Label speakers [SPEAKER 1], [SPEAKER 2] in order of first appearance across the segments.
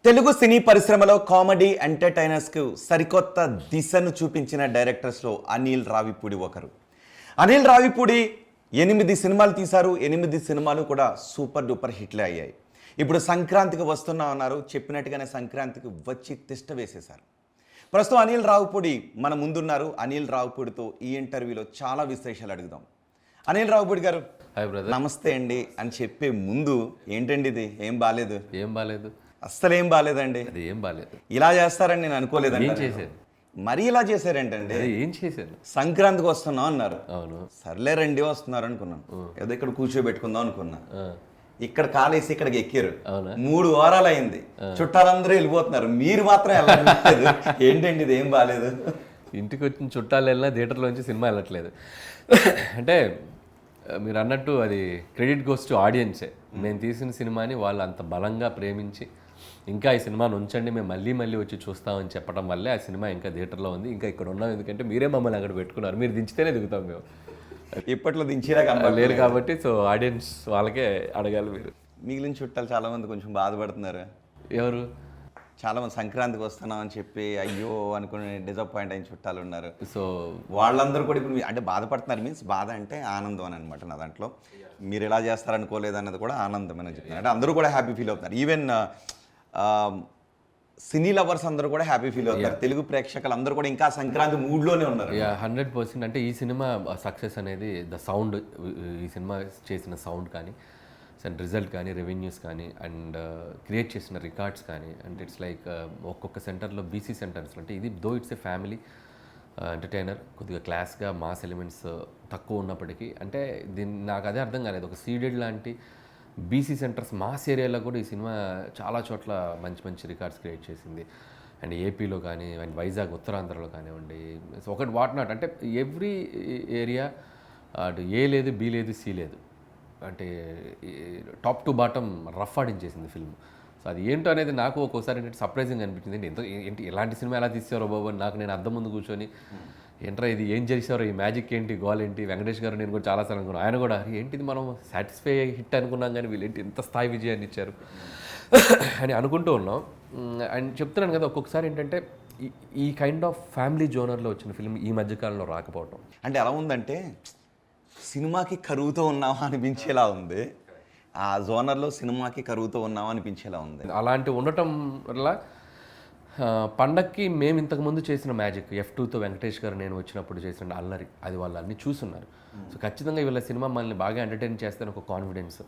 [SPEAKER 1] తెలుగు సినీ పరిశ్రమలో కామెడీ ఎంటర్టైనర్స్కు సరికొత్త దిశను చూపించిన డైరెక్టర్స్లో అనిల్ రావిపూడి ఒకరు. అనిల్ రావిపూడి 8 సినిమాలు తీశారు. 8 సినిమాలు కూడా సూపర్ డూపర్ హిట్లే అయ్యాయి. ఇప్పుడు సంక్రాంతికి వస్తున్నా ఉన్నారు. చెప్పినట్టుగానే సంక్రాంతికి వచ్చి తిష్ట వేసేశారు. ప్రస్తుతం అనిల్ రావిపూడి మన ముందున్నారు. అనిల్ రావిపూడితో ఈ ఇంటర్వ్యూలో చాలా విశేషాలు అడుగుదాం. అనిల్ రావిపూడి గారు,
[SPEAKER 2] హాయ్ బ్రదర్.
[SPEAKER 1] నమస్తే అండి అని చెప్పే ముందు ఏంటండి ఇది? ఏం బాలేదు, అస్సలు ఏం బాలేదండి.
[SPEAKER 2] అది ఏం బాలేదు.
[SPEAKER 1] ఇలా చేస్తారని నేను అనుకోలేదండి.
[SPEAKER 2] ఏం చేశారు?
[SPEAKER 1] మరీ ఇలా చేశారేంటండి?
[SPEAKER 2] ఏం చేశారు?
[SPEAKER 1] సంక్రాంతికి వస్తున్నాం అన్నారు.
[SPEAKER 2] అవును.
[SPEAKER 1] సర్లే రండి వస్తున్నారు అనుకున్నాను. ఏదో ఇక్కడ కూర్చోబెట్టుకుందాం అనుకున్నా. ఇక్కడ కాలేసి ఇక్కడికి ఎక్కారు. 3 వారాలు అయింది. చుట్టాలందరూ వెళ్ళిపోతున్నారు, మీరు మాత్రం వెళ్ళలేదు. ఏంటండి ఇది? ఏం బాలేదు.
[SPEAKER 2] ఇంటికి వచ్చిన చుట్టాలు వెళ్ళినా థియేటర్లోంచి సినిమా వెళ్ళట్లేదు. అంటే మీరు అన్నట్టు అది క్రెడిట్ గోస్ టు ఆడియన్సే. మేము తీసిన సినిమాని వాళ్ళు అంత బలంగా ప్రేమించి ఇంకా ఈ సినిమాను ఉంచండి, మేము మళ్ళీ వచ్చి చూస్తామని చెప్పడం వల్లే ఆ సినిమా ఇంకా థియేటర్లో ఉంది. ఇంకా ఇక్కడ ఉన్నాం ఎందుకంటే మీరే మమ్మల్ని అక్కడ పెట్టుకున్నారు. మీరు దించితేనే దిగుతాం మేము.
[SPEAKER 1] ఇప్పట్లో దించేలా
[SPEAKER 2] లేరు కాబట్టి సో ఆడియన్స్ వాళ్ళకే అడగాలి. మీరు
[SPEAKER 1] మిగిలిన చుట్టాలు చాలా మంది కొంచెం బాధపడుతున్నారు.
[SPEAKER 2] ఎవరు?
[SPEAKER 1] చాలా మంది సంక్రాంతికి వస్తున్నాం అని చెప్పి అయ్యో అనుకుని డిసప్పాయింట్ అయిన చుట్టాలు ఉన్నారు.
[SPEAKER 2] సో
[SPEAKER 1] వాళ్ళందరూ కూడా ఇప్పుడు అంటే బాధపడుతున్నారు. మీన్స్ బాధ అంటే ఆనందం అని అనమాట. నా దాంట్లో మీరు ఎలా చేస్తారనుకోలేదు అన్నది కూడా ఆనందం అని చెప్తున్నారు. అంటే అందరూ కూడా హ్యాపీ ఫీల్ అవుతున్నారు. ఈవెన్ సినీ లవర్స్ అందరూ కూడా హ్యాపీ ఫీల్ అవుతారు. తెలుగు ప్రేక్షకులు అందరూ కూడా ఇంకా సంక్రాంతి మూడ్లోనే ఉన్నారు.
[SPEAKER 2] 100%. అంటే ఈ సినిమా సక్సెస్ అనేది ద సౌండ్, ఈ సినిమా చేసిన సౌండ్ కానీ అండ్ రిజల్ట్ కానీ రెవెన్యూస్ కానీ అండ్ క్రియేట్ చేసిన రికార్డ్స్ కానీ అండ్ ఇట్స్ లైక్ ఒక్కొక్క సెంటర్లో బీసీ సెంటర్స్ అంటే ఇది though it's a family entertainer, కొద్దిగా క్లాస్గా మాస్ ఎలిమెంట్స్ తక్కువ ఉన్నప్పటికీ అంటే దీన్ని నాకు అదే అర్థం కాలేదు. ఒక సీడెడ్ లాంటి బీసీ సెంటర్స్ మాస్ ఏరియాలో కూడా ఈ సినిమా చాలా చోట్ల మంచి రికార్డ్స్ క్రియేట్ చేసింది. అండ్ ఏపీలో కానీ అండ్ వైజాగ్ ఉత్తరాంధ్రలో కానివ్వండి, ఒకటి వాట్ నాట్ అంటే ఎవ్రీ ఏరియా అటు ఏ లేదు, బి లేదు, సి లేదు, అంటే టాప్ టు బాటమ్ రఫ్ ఆడించేసింది ఫిల్మ్. సో అది ఏంటో అనేది నాకు ఒక్కోసారి ఏంటంటే సర్ప్రైజింగ్ అనిపించింది. ఏంటి ఎలాంటి సినిమా ఎలా తీసారో బాబు అని నాకు నేను అద్దం ముందు కూర్చొని ఏంట్రా ఇది ఏం చేసారో, ఈ మ్యాజిక్ ఏంటి, గోల్ ఏంటి. వెంకటేష్ గారు నేను కూడా చాలాసార్లు అనుకున్నాను. ఆయన కూడా ఏంటిది మనం సాటిస్ఫై హిట్ అనుకున్నాం కానీ వీళ్ళు ఏంటి ఎంత స్థాయి విజయాన్ని ఇచ్చారు అని అనుకుంటూ ఉన్నాం. అండ్ చెప్తున్నాను కదా, ఒక్కొక్కసారి ఏంటంటే ఈ కైండ్ ఆఫ్ ఫ్యామిలీ జోనర్లో వచ్చిన ఫిల్మ్ ఈ మధ్యకాలంలో రాకపోవటం.
[SPEAKER 1] అంటే ఎలా ఉందంటే సినిమాకి కరువుతో ఉన్నావా అనిపించేలా ఉంది. ఆ జోనర్లో సినిమాకి కరువుతో ఉన్నావా అనిపించేలా ఉంది.
[SPEAKER 2] అలాంటి ఉండటం వల్ల పండక్కి మేము ఇంతకుముందు చేసిన మ్యాజిక్ F2తో వెంకటేష్ గారు నేను వచ్చినప్పుడు చేసిన అల్లరి అది వాళ్ళు అన్నీ చూస్తున్నారు. సో ఖచ్చితంగా వీళ్ళ సినిమా మనల్ని బాగా ఎంటర్టైన్ చేస్తారని ఒక కాన్ఫిడెన్స్.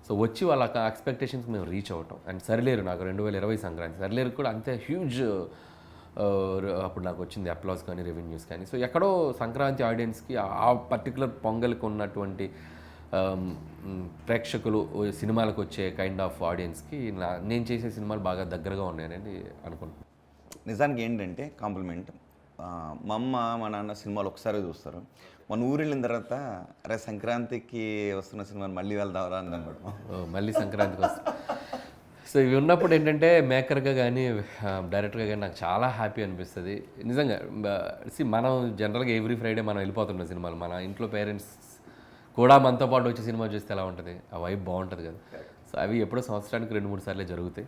[SPEAKER 2] సో వచ్చి వాళ్ళ ఎక్స్పెక్టేషన్స్కి మేము రీచ్ అవ్వటం. అండ్ సరిలేరు నాకు 2020 సంక్రాంతి సరిలేరు కూడా అంతే హ్యూజ్ అప్పుడు నాకు వచ్చింది అప్లాస్ కానీ రెవెన్యూస్ కానీ. సో ఎక్కడో సంక్రాంతి ఆడియన్స్కి ఆ పర్టికులర్ పొంగల్కి ఉన్నటువంటి ప్రేక్షకులు సినిమాలకు వచ్చే కైండ్ ఆఫ్ ఆడియన్స్కి నేను చేసే సినిమాలు బాగా దగ్గరగా ఉన్నాయని అనుకుంటున్నాను.
[SPEAKER 1] నిజానికి ఏంటంటే కాంప్లిమెంట్. మా అమ్మ మా నాన్న సినిమాలు ఒకసారి చూస్తారు. మన ఊరు వెళ్ళిన తర్వాత అరే సంక్రాంతికి వస్తున్న సినిమాని మళ్ళీ వెళ్దావరా అని అనమాట.
[SPEAKER 2] మళ్ళీ సంక్రాంతికి వస్తుంది. సో ఇవి ఉన్నప్పుడు ఏంటంటే మేకర్గా కానీ డైరెక్టర్గా కానీ నాకు చాలా హ్యాపీ అనిపిస్తుంది నిజంగా. మనం జనరల్గా ఎవ్రీ ఫ్రైడే మనం వెళ్ళిపోతున్నాం సినిమాలు. మన ఇంట్లో పేరెంట్స్ కూడా మనతో పాటు వచ్చి సినిమా చూస్తే ఎలా ఉంటుంది, ఆ వైబ్ బాగుంటుంది కదా. సో అవి ఎప్పుడో సంవత్సరానికి 2-3 సార్లే జరుగుతాయి.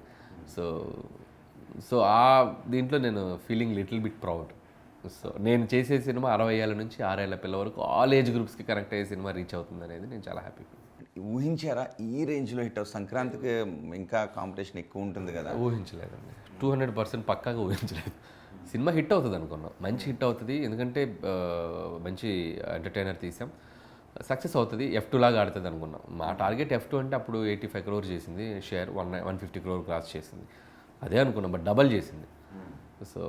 [SPEAKER 2] సో ఆ దీంట్లో నేను feeling little bit proud. So నేను చేసే సినిమా 60 ఏళ్ళ నుంచి 6 ఏళ్ళ పిల్ల వరకు ఆల్ ఏజ్ గ్రూప్స్కి కనెక్ట్ అయ్యే సినిమా రీచ్ అవుతుంది అనేది నేను చాలా హ్యాపీ.
[SPEAKER 1] ఊహించారా ఈ రేంజ్లో హిట్ అవుతుంది? సంక్రాంతికి ఇంకా కాంపిటీషన్ ఎక్కువ ఉంటుంది కదా.
[SPEAKER 2] ఊహించలేదండి, 200% పక్కాగా ఊహించలేదు. సినిమా హిట్ అవుతుంది అనుకున్నాం, మంచి హిట్ అవుతుంది ఎందుకంటే మంచి ఎంటర్టైనర్ తీసాం, సక్సెస్ అవుతుంది, F2 లాగా ఆడుతుంది అనుకున్నాం. మా టార్గెట్ F2 అంటే అప్పుడు 85 crore చేసింది షేర్, 150 crore క్రాస్ చేసింది, అదే అనుకున్నాం. బట్ డబల్ చేసింది. సో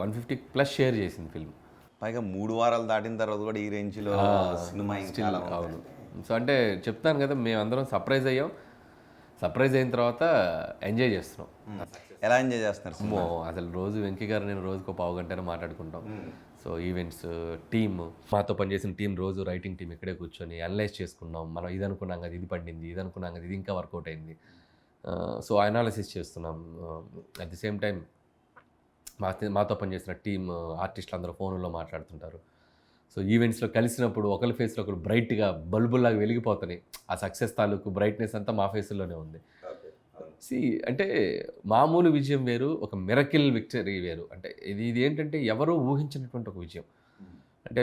[SPEAKER 2] 150+ షేర్ చేసింది ఫిల్మ్.
[SPEAKER 1] పైగా 3 వారాలు దాటిన తర్వాత కూడా ఈ రేంజ్లో సినిమా ఇంకా.
[SPEAKER 2] అవును. సో అంటే చెప్తాను కదా, మేమందరం సర్ప్రైజ్ అయ్యాం. సర్ప్రైజ్ అయిన తర్వాత ఎంజాయ్ చేస్తున్నాం.
[SPEAKER 1] ఎలా ఎంజాయ్ చేస్తున్నారు?
[SPEAKER 2] అసలు రోజు వెంకీ గారు నేను రోజుకు 1/2 గంట మాట్లాడుకుంటాం. సో ఈవెంట్స్ టీమ్, మాతో పనిచేసిన టీం, రోజు రైటింగ్ టీం ఇక్కడే కూర్చొని అనలైజ్ చేసుకున్నాం. మనం ఇది అనుకున్నాం కదా ఇది పండింది, ఇది అనుకున్నాం కదా ఇది ఇంకా వర్కౌట్ అయింది. సో అనాలిసిస్ చేస్తున్నాం. అట్ ది సేమ్ టైం మాతో పనిచేసిన టీం ఆర్టిస్టులు అందరూ ఫోన్లో మాట్లాడుతుంటారు. సో ఈవెంట్స్లో కలిసినప్పుడు ఒకరి ఫేస్లో ఒకరు బ్రైట్గా బల్బుల్లాగా వెలిగిపోతున్నాయి. ఆ సక్సెస్ తాలూకు బ్రైట్నెస్ అంతా మా ఫేస్లోనే ఉంది. సి అంటే మామూలు విజయం వేరు, ఒక మిరకిల్ విక్టరీ వేరు. అంటే ఇది ఏంటంటే ఎవరు ఊహించినటువంటి ఒక విజయం. అంటే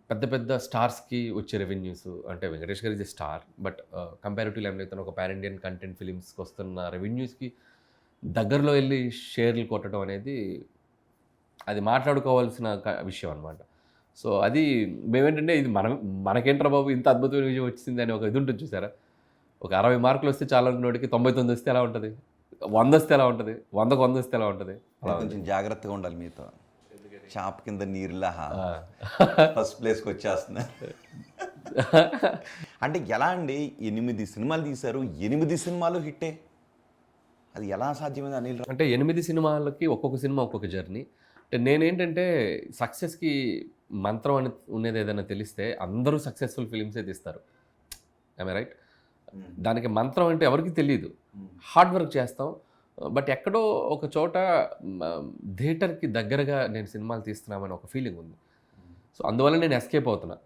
[SPEAKER 2] పెద్ద పెద్ద స్టార్స్కి వచ్చే రెవెన్యూస్, అంటే వెంకటేష్ గారు is a star, but comparatively ఏమైతే ఒక పాన్ ఇండియన్ కంటెంట్ ఫిలిమ్స్కి వస్తున్న రెవెన్యూస్కి దగ్గరలో వెళ్ళి షేర్లు కొట్టడం అనేది అది మాట్లాడుకోవాల్సిన విషయం అనమాట. సో అది మేమేంటంటే ఇది మనకేంట్రా బాబు ఇంత అద్భుతమైన విజయం వచ్చింది అని ఒక ఇది ఉంటుంది చూసారా. ఒక 60 మార్కులు వస్తే చాలా అనుకున్నోడికి 99 వస్తే ఎలా ఉంటుంది, 100 వస్తే ఎలా ఉంటుంది, 100కు 100 వస్తే ఎలా ఉంటుంది.
[SPEAKER 1] కొంచెం జాగ్రత్తగా ఉండాలి మీతో. చాప కింద నీరులా ఫస్ట్ ప్లేస్కి వచ్చేస్తున్నా. అంటే ఎలా అండి, 8 సినిమాలు తీశారు, 8 సినిమాలు హిట్టే, అది ఎలా సాధ్యమైంది అనిల్ రావు?
[SPEAKER 2] అంటే 8 సినిమాలకి ఒక్కొక్క సినిమా ఒక్కొక్క జర్నీ. అంటే నేనేంటంటే సక్సెస్కి మంత్రం అని ఉన్నది ఏదైనా తెలిస్తే అందరూ సక్సెస్ఫుల్ ఫిలిమ్సే తీస్తారు. I right? దానికి మంత్రం అంటే ఎవరికి తెలియదు. హార్డ్ వర్క్ చేస్తాం, బట్ ఎక్కడో ఒక చోట థియేటర్కి దగ్గరగా నేను సినిమాలు తీస్తున్నామని ఒక ఫీలింగ్ ఉంది. సో అందువల్ల నేను ఎస్కేప్ అవుతున్నా.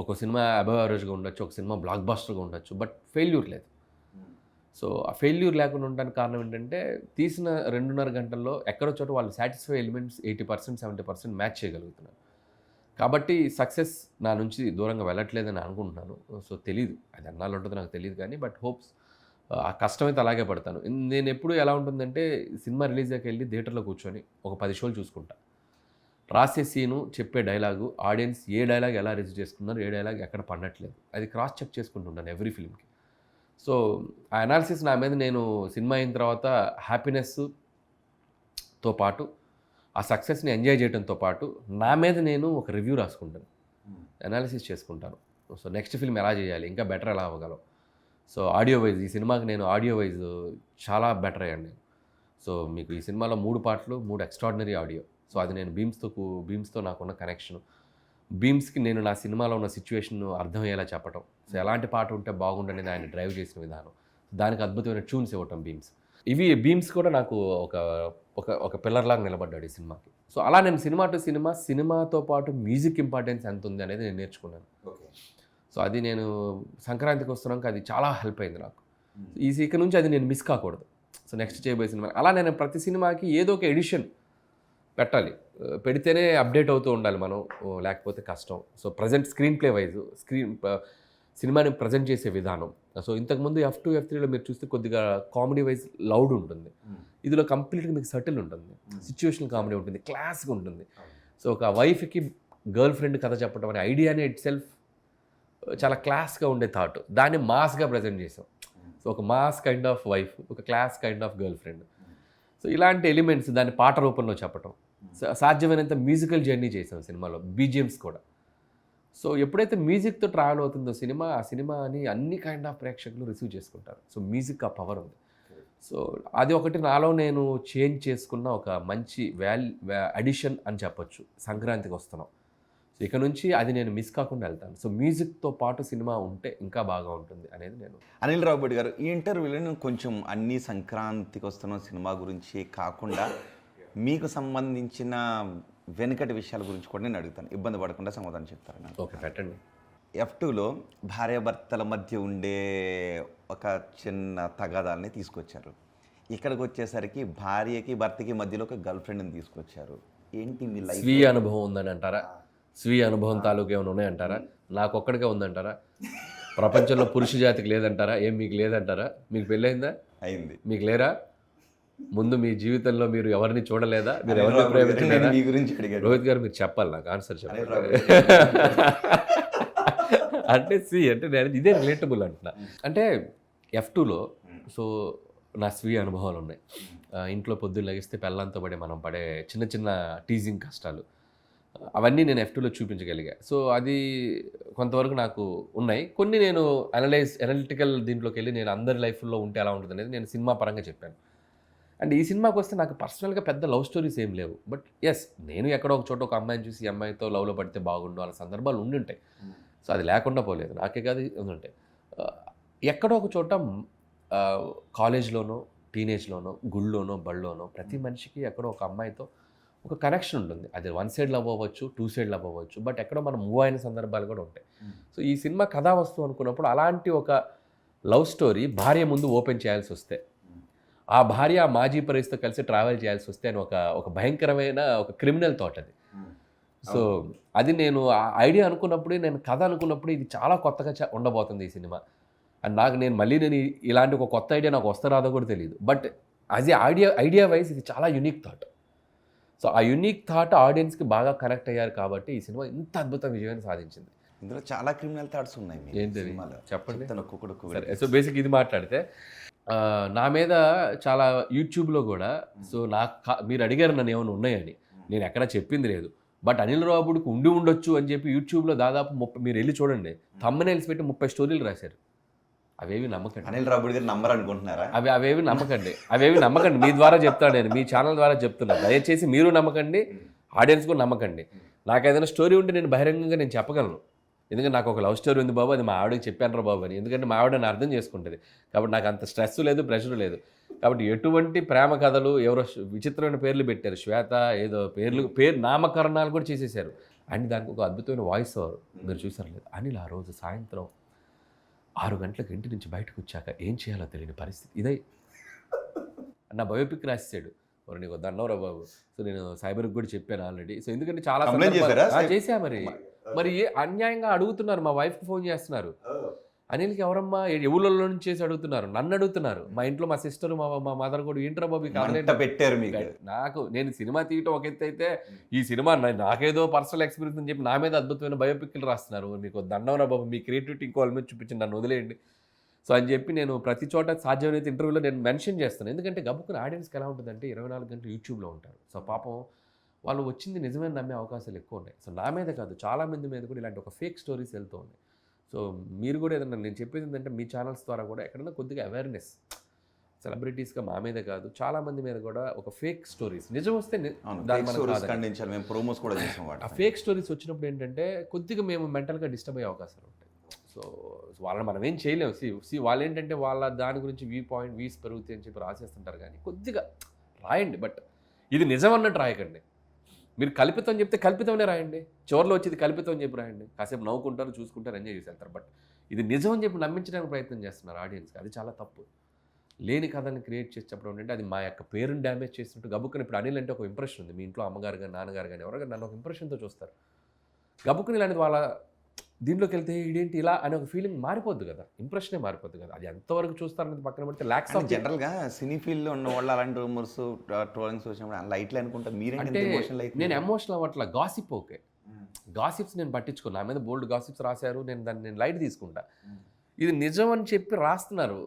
[SPEAKER 2] ఒక సినిమా అబవ్ యావరేజ్గా ఉండొచ్చు, ఒక సినిమా బ్లాక్ బాస్టర్గా ఉండొచ్చు, బట్ ఫెయిల్యూర్ లేదు. సో ఆ ఫెయిల్యూర్ లేకుండా ఉండడానికి కారణం ఏంటంటే తీసిన 2.5 గంటల్లో ఎక్కడో చోట వాళ్ళు సాటిస్ఫై ఎలిమెంట్స్ 80% 70% మ్యాచ్ చేయగలుగుతున్నారు. కాబట్టి సక్సెస్ నా నుంచి దూరంగా వెళ్ళట్లేదని అనుకుంటున్నాను. సో తెలీదు అది అన్నాళ్ళు ఉంటుందో నాకు తెలియదు కానీ, బట్ హోప్స్ ఆ కష్టం అయితే అలాగే పడతాను. నేను ఎప్పుడు ఎలా ఉంటుందంటే సినిమా రిలీజ్ అయ్యాక వెళ్ళి థియేటర్లో కూర్చొని ఒక 10 షోలు చూసుకుంటా. రాసే సీను, చెప్పే డైలాగు, ఆడియన్స్ ఏ డైలాగ్ ఎలా రిసీవ్ చేసుకున్నారు, ఏ డైలాగ్ ఎక్కడ పడట్లేదు, అది క్రాస్ చెక్ చేసుకుంటుంటాను ఎవ్రీ ఫిల్మ్కి. సో ఆ అనాలిసిస్ నా మీద నేను సినిమా అయిన తర్వాత హ్యాపీనెస్తో పాటు ఆ సక్సెస్ని ఎంజాయ్ చేయడంతో పాటు నా మీద నేను ఒక రివ్యూ రాసుకుంటాను, అనాలిసిస్ చేసుకుంటాను. సో నెక్స్ట్ ఫిల్మ్ ఎలా చేయాలి, ఇంకా బెటర్ ఎలా అవ్వగలం. సో ఆడియో వైజ్ ఈ సినిమాకి నేను ఆడియో వైజ్ చాలా బెటర్ అయ్యాను నేను. సో మీకు ఈ సినిమాలో 3 పాటలు 3 ఎక్స్ట్రాడినరీ ఆడియో. సో అది నేను బీమ్స్తో నాకున్న కనెక్షన్, బీమ్స్కి నేను నా సినిమాలో ఉన్న సిచ్యువేషన్ అర్థమయ్యేలా చెప్పటం, సో ఎలాంటి పాట ఉంటే బాగుండనేది ఆయన డ్రైవ్ చేసిన విధానం, దానికి అద్భుతమైన ట్యూన్స్ ఇవ్వటం బీమ్స్. ఇవి బీమ్స్ కూడా నాకు ఒక పిల్లర్ లాగా నిలబడ్డాడు ఈ సినిమాకి. సో అలా నేను సినిమా టు సినిమాతో పాటు మ్యూజిక్ ఇంపార్టెన్స్ ఎంత ఉంది అనేది నేను నేర్చుకున్నాను. సో అది నేను సంక్రాంతికి వస్తున్నాక అది చాలా హెల్ప్ అయింది నాకు. ఇక నుంచి అది నేను మిస్ కాకూడదు. సో నెక్స్ట్ చేయబోయే సినిమా అలా నేను ప్రతి సినిమాకి ఏదో ఒక ఎడిషన్ పెట్టాలి, పెడితేనే అప్డేట్ అవుతూ ఉండాలి మనం, లేకపోతే కష్టం. So present screen play wise సినిమాని ప్రజెంట్ చేసే విధానం. సో ఇంతకుముందు F2 F3లో మీరు చూస్తే కొద్దిగా కామెడీ వైజ్ లౌడ్ ఉంటుంది, ఇందులో కంప్లీట్గా మీకు సటిల్ ఉంటుంది, సిచ్యువేషనల్ కామెడీ ఉంటుంది, క్లాస్గా ఉంటుంది. సో ఒక వైఫ్కి గర్ల్ ఫ్రెండ్ కథ చెప్పడం అనే ఐడియానే ఇట్ సెల్ఫ్ చాలా క్లాస్గా ఉండే థాట్, దాన్ని మాస్గా ప్రజెంట్ చేసాం. సో ఒక మాస్ కైండ్ ఆఫ్ వైఫ్, ఒక class kind of girl friend. So ఇలాంటి ఎలిమెంట్స్ దాన్ని పాట రూపంలో చెప్పటం, సాధ్యమైనంత మ్యూజికల్ జర్నీ చేసాం సినిమాలో, బీజిఎమ్స్ కూడా. సో ఎప్పుడైతే మ్యూజిక్తో ట్రావెల్ అవుతుందో సినిమా, ఆ సినిమాని అన్ని కైండ్ ఆఫ్ ప్రేక్షకులు రిసీవ్ చేసుకుంటారు. సో మ్యూజిక్ ఆ పవర్ ఉంది. సో అది ఒకటి నాలో నేను చేంజ్ చేసుకున్న ఒక మంచి అడిషన్ అని చెప్పొచ్చు. సంక్రాంతికి వస్తున్నాం, సో ఇక నుంచి అది నేను మిస్ కాకుండా వెళ్తాను. సో మ్యూజిక్తో పాటు సినిమా ఉంటే ఇంకా బాగా ఉంటుంది అనేది నేను.
[SPEAKER 1] అనిల్ రావిపూడి గారు, ఈ ఇంటర్వ్యూలో నేను కొంచెం అన్ని సంక్రాంతికి వస్తున్న సినిమా గురించి కాకుండా మీకు సంబంధించిన వెనుకటి విషయాల గురించి కూడా నేను అడుగుతాను, ఇబ్బంది పడకుండా సమాధానం చెప్తారు.
[SPEAKER 2] ఓకే, పెట్టండి.
[SPEAKER 1] F2లో భార్యాభర్తల మధ్య ఉండే ఒక చిన్న తగాదాలని తీసుకొచ్చారు. ఇక్కడికి వచ్చేసరికి భార్యకి భర్తకి మధ్యలో ఒక గర్ల్ ఫ్రెండ్ని తీసుకొచ్చారు. ఏంటి మీ లైఫ్?
[SPEAKER 2] స్వీయ అనుభవం ఉందని అంటారా? స్వీయ అనుభవం తాలూకు ఏమైనా ఉన్నాయంటారా? నాకు ఒక్కడికే ఉందంటారా? ప్రపంచంలో పురుష జాతికి లేదంటారా? ఏం మీకు లేదంటారా? మీకు పెళ్ళయిందా?
[SPEAKER 1] అయింది.
[SPEAKER 2] మీకు లేరా? ముందు మీ జీవితంలో మీరు ఎవరిని చూడలేదా? మీరు ఎవరిని ప్రేమించలేదా?
[SPEAKER 1] మీ గురించి అడిగారు
[SPEAKER 2] రోహిత్ గారు, మీరు చెప్పాలి, నాకు ఆన్సర్ చెప్పాలి. అంటే నేను ఇదే రిలేటబుల్ అంటున్నా. అంటే F2లో సో నా స్వీయ అనుభవాలు ఉన్నాయి. ఇంట్లో పొద్దున్న లెగిస్తే పెళ్ళంతో మనం పడే చిన్న చిన్న టీజింగ్ కష్టాలు, అవన్నీ నేను F2లో చూపించగలిగా. సో అది కొంతవరకు నాకు ఉన్నాయి. కొన్ని నేను అనలిటికల్ దీంట్లోకి వెళ్ళి నేను అందరి లైఫ్లో ఉంటే ఎలా ఉంటుంది అనేది నేను సినిమా పరంగా చెప్పాను. అండ్ ఈ సినిమాకి వస్తే నాకు పర్సనల్గా పెద్ద లవ్ స్టోరీస్ ఏం లేవు, బట్ ఎస్ నేను ఎక్కడో ఒక చోట ఒక అమ్మాయిని చూసి ఈ అమ్మాయితో లవ్లో పడితే బాగుండు అనే సందర్భాలు ఉండుంటాయి. సో అది లేకుండా పోలేదు, నాకే కాదు ఉండుంటాయి. ఎక్కడో ఒక చోట కాలేజ్లోనో టీనేజ్లోనో గుళ్ళోనో బళ్ళోనో ప్రతి మనిషికి ఎక్కడో ఒక అమ్మాయితో ఒక కనెక్షన్ ఉంటుంది. అది 1 సైడ్ లవ్ అవ్వచ్చు, 2 సైడ్ లవ్ అవ్వచ్చు, బట్ ఎక్కడో మనం మూవ్ అయిన సందర్భాలు కూడా ఉంటాయి. సో ఈ సినిమా కథా వస్తువు అనుకున్నప్పుడు అలాంటి ఒక లవ్ స్టోరీ భార్య ముందు ఓపెన్ చేయాల్సి వస్తే ఆ భార్య ఆ మాజీ పరిస్థితితో కలిసి ట్రావెల్ చేయాల్సి వస్తే అని ఒక భయంకరమైన ఒక క్రిమినల్ థాట్ అది. సో అది నేను ఆ ఐడియా అనుకున్నప్పుడే, నేను కథ అనుకున్నప్పుడు ఇది చాలా కొత్తగా ఉండబోతుంది ఈ సినిమా. అండ్ నేను ఇలాంటి ఒక కొత్త ఐడియా నాకు వస్తే రాదో కూడా తెలియదు. But as a idea wise ఇది చాలా యూనిక్ థాట్. సో ఆ యూనిక్ థాట్ ఆడియన్స్కి బాగా కనెక్ట్ అయ్యారు కాబట్టి ఈ సినిమా ఇంత అద్భుత విజయాన్ని సాధించింది.
[SPEAKER 1] ఇందులో చాలా క్రిమినల్ థాట్స్ ఉన్నాయి మీ
[SPEAKER 2] ఏంటి
[SPEAKER 1] సినిమాలో.
[SPEAKER 2] చెప్పండి.
[SPEAKER 1] చెప్తాను ఒక్కొక్కటి.
[SPEAKER 2] సరే, సో బేసిక్ ఇది మాట్లాడితే నా మీద చాలా యూట్యూబ్లో కూడా, సో మీరు అడిగారు నన్ను ఏమైనా ఉన్నాయని, నేను ఎక్కడ చెప్పింది లేదు. బట్ అనిల్ రావిపూడికి ఉండి ఉండొచ్చు అని చెప్పి యూట్యూబ్లో దాదాపు 30, మీరు వెళ్ళి చూడండి, థంబ్నెయిల్స్ పెట్టి 30 స్టోరీలు రాశారు. అవేవి నమ్మకండి.
[SPEAKER 1] అనిల్ రావిపూడి గారు నంబర్ అనుకుంటున్నారా?
[SPEAKER 2] అవేవి నమ్మకండి. మీ ద్వారా చెప్తాను, నేను మీ ఛానల్ ద్వారా చెప్తున్నా. దయచేసి మీరు నమ్మకండి, ఆడియన్స్ కూడా నమ్మకండి. నాకు ఏదైనా స్టోరీ ఉంటే నేను బహిరంగంగా నేను చెప్పగలను. ఎందుకంటే నాకు ఒక లవ్ స్టోరీ ఉంది బాబు, అది మా ఆవిడకి చెప్పాను రా బాబు అని. ఎందుకంటే మా ఆవిడ నన్ను అర్థం చేసుకుంటుంది కాబట్టి నాకు అంత స్ట్రెస్ లేదు, ప్రెషర్ లేదు. కాబట్టి ఎటువంటి ప్రేమ కథలు, ఎవరో విచిత్రమైన పేర్లు పెట్టారు, శ్వేత ఏదో పేరు నామకరణాలు కూడా చేసేసారు. అండ్ దానికి ఒక అద్భుతమైన వాయిస్ ఓవర్ మీరు చూసారు లేదు. అనిల్ ఆ రోజు సాయంత్రం 6 గంటలకు ఇంటి నుంచి బయటకు వచ్చాక ఏం చేయాలో తెలియని పరిస్థితి ఇదే. నా బయోపిక్ రాసేసాడు, మరి నీకు దండవరా బాబు. సో నేను సైబర్కి కూడా చెప్పాను ఆల్రెడీ. సో ఎందుకంటే చాలా చేసా మరి అన్యాయంగా అడుగుతున్నారు, మా వైఫ్కి ఫోన్ చేస్తున్నారు, అనిల్కి ఎవరమ్మా ఎవరిలో నుంచి చేసి అడుగుతున్నారు, నన్ను అడుగుతున్నారు. మా ఇంట్లో మా సిస్టర్ మా మదర్ కూడా ఏంట్రా బాబు
[SPEAKER 1] పెట్టారు మీకు.
[SPEAKER 2] నేను సినిమా తీయటం ఒక ఎత్తు అయితే, ఈ సినిమా నాకేదో పర్సనల్ ఎక్స్పీరియన్స్ అని చెప్పి నా మీద అద్భుతమైన బయోపిక్లు రాస్తున్నారు. మీకు దండవరా బాబు, మీ క్రియేటివిటీ ఇంకో వాళ్ళ మీద చూపించి నన్ను వదిలేయండి. సో అని చెప్పి నేను ప్రతి చోట సాధ్యమైతే ఇంటర్వ్యూలో నేను మెన్షన్ చేస్తాను. ఎందుకంటే గబుక్కున ఆడియన్స్కి ఎలా ఉంటుందంటే 24 గంటలు యూట్యూబ్లో ఉంటారు. సో పాపం వాళ్ళు వచ్చింది నిజమైన నమ్మే అవకాశాలు ఎక్కువ ఉన్నాయి. సో నా మీద కాదు, చాలామంది మీద కూడా ఇలాంటి ఒక ఫేక్ స్టోరీస్ వెళ్తూ ఉన్నాయి. సో మీరు కూడా ఏదన్నా, నేను చెప్పేది ఏంటంటే మీ ఛానల్స్ ద్వారా కూడా ఎక్కడైనా కొద్దిగా అవేర్నెస్, సెలబ్రిటీస్గా మా మీద కాదు చాలామంది మీద కూడా ఒక ఫేక్ స్టోరీస్ నిజం వస్తే ఆ ఫేక్ స్టోరీస్ వచ్చినప్పుడు ఏంటంటే కొద్దిగా మేము మెంటల్గా డిస్టర్బ్ అయ్యే అవకాశాలు ఉంటాయి. సో వాళ్ళని మనం ఏం చేయలేము. వాళ్ళు ఏంటంటే వాళ్ళ దాని గురించి వీస్ పెరుగుతాయి అని చెప్పి రాసేస్తుంటారు. కానీ కొద్దిగా రాయండి, బట్ ఇది నిజం అన్నట్టు రాయకండి. మీరు కల్పితం చెప్తే కల్పితమనే రాయండి, చివరిలో వచ్చేది కల్పితం అని చెప్పి రాయండి. కాసేపు నవ్వుకుంటారు, చూసుకుంటారు, ఎంజాయ్ చేసి వెళ్తారు. బట్ ఇది నిజం అని చెప్పి నమ్మించడానికి ప్రయత్నం చేస్తున్నారు ఆడియన్స్కి. అది చాలా తప్పు. లేని కథని క్రియేట్ చేసి చెప్పడం అంటే అది మా యొక్క పేరుని డ్యామేజ్ చేసినట్టు. గబుక్కుని ఇప్పుడు అనిల్ అంటే ఒక ఇంప్రెషన్ ఉంది, మీ ఇంట్లో అమ్మగారు కానీ నాన్నగారు కానీ ఎవరైనా నన్ను ఒక ఇంప్రెషన్తో చూస్తారు. గబుక్కుని ఇలాంటిది వాళ్ళ దీంట్లోకి వెళ్తే ఇదేంటి ఇలా అనే ఒక ఫీలింగ్ మారిపోద్దు కదా, ఇంప్రెషనే మారిపోద్దు కదా. అది ఎంతవరకు చూస్తారనేది పక్కన పెడితే ల్యాక్స్ ఆఫ్
[SPEAKER 1] జనరల్గా సినీ ఫీల్డ్లో ఉన్న వాళ్ళు అలాంటి రూమర్స్ ట్రోలింగ్స్ వచ్చినప్పుడు లైట్లు అనుకుంటారు. మీరేంటే
[SPEAKER 2] నేను ఎమోషనల్ అవ్వట్లా. గాసిప్ ఓకే, గాసిప్స్ నేను పట్టించుకో. నా మీద బోల్డ్ గాసిప్స్ రాశారు, నేను లైట్ తీసుకుంటా. ఇది నిజం అని చెప్పి రాస్తున్నారు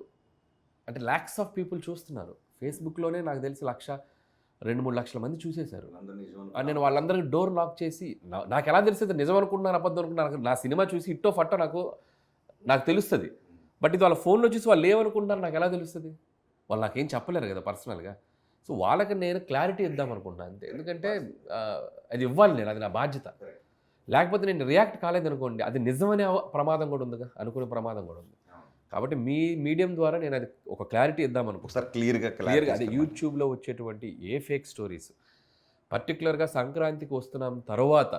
[SPEAKER 2] అంటే ల్యాక్స్ ఆఫ్ పీపుల్ చూస్తున్నారు. ఫేస్బుక్లోనే నాకు తెలిసి 1-2-3 లక్షల మంది చూసేశారు. నేను వాళ్ళందరికీ డోర్ లాక్ చేసి, నాకు ఎలా తెలిసేది నిజం అనుకుంటున్నాను అబద్ధం అనుకుంటున్నాను. నా సినిమా చూసి ఇట్టో ఫట్టో నాకు తెలుస్తుంది. బట్ ఇది వాళ్ళ ఫోన్లో చూసి వాళ్ళు ఏమనుకుంటున్నారు నాకు ఎలా తెలుస్తుంది? వాళ్ళు నాకేం చెప్పలేరు కదా పర్సనల్గా. సో వాళ్ళకి నేను క్లారిటీ ఇద్దాం అనుకుంటున్నాను అంతే. ఎందుకంటే అది ఇవ్వాలి నేను, అది నా బాధ్యత. లేకపోతే నేను రియాక్ట్ కాలేదనుకోండి, అది నిజమనే ప్రమాదం కూడా ఉందిగా, అనుకునే ప్రమాదం కూడా ఉంది. కాబట్టి మీ మీడియం ద్వారా నేను అది ఒక క్లారిటీ ఇద్దామనుకుంటున్నాను. క్లియర్గా అదే యూట్యూబ్లో వచ్చేటువంటి ఏ ఫేక్ స్టోరీస్, పర్టికులర్గా సంక్రాంతికి వస్తున్నాం తర్వాత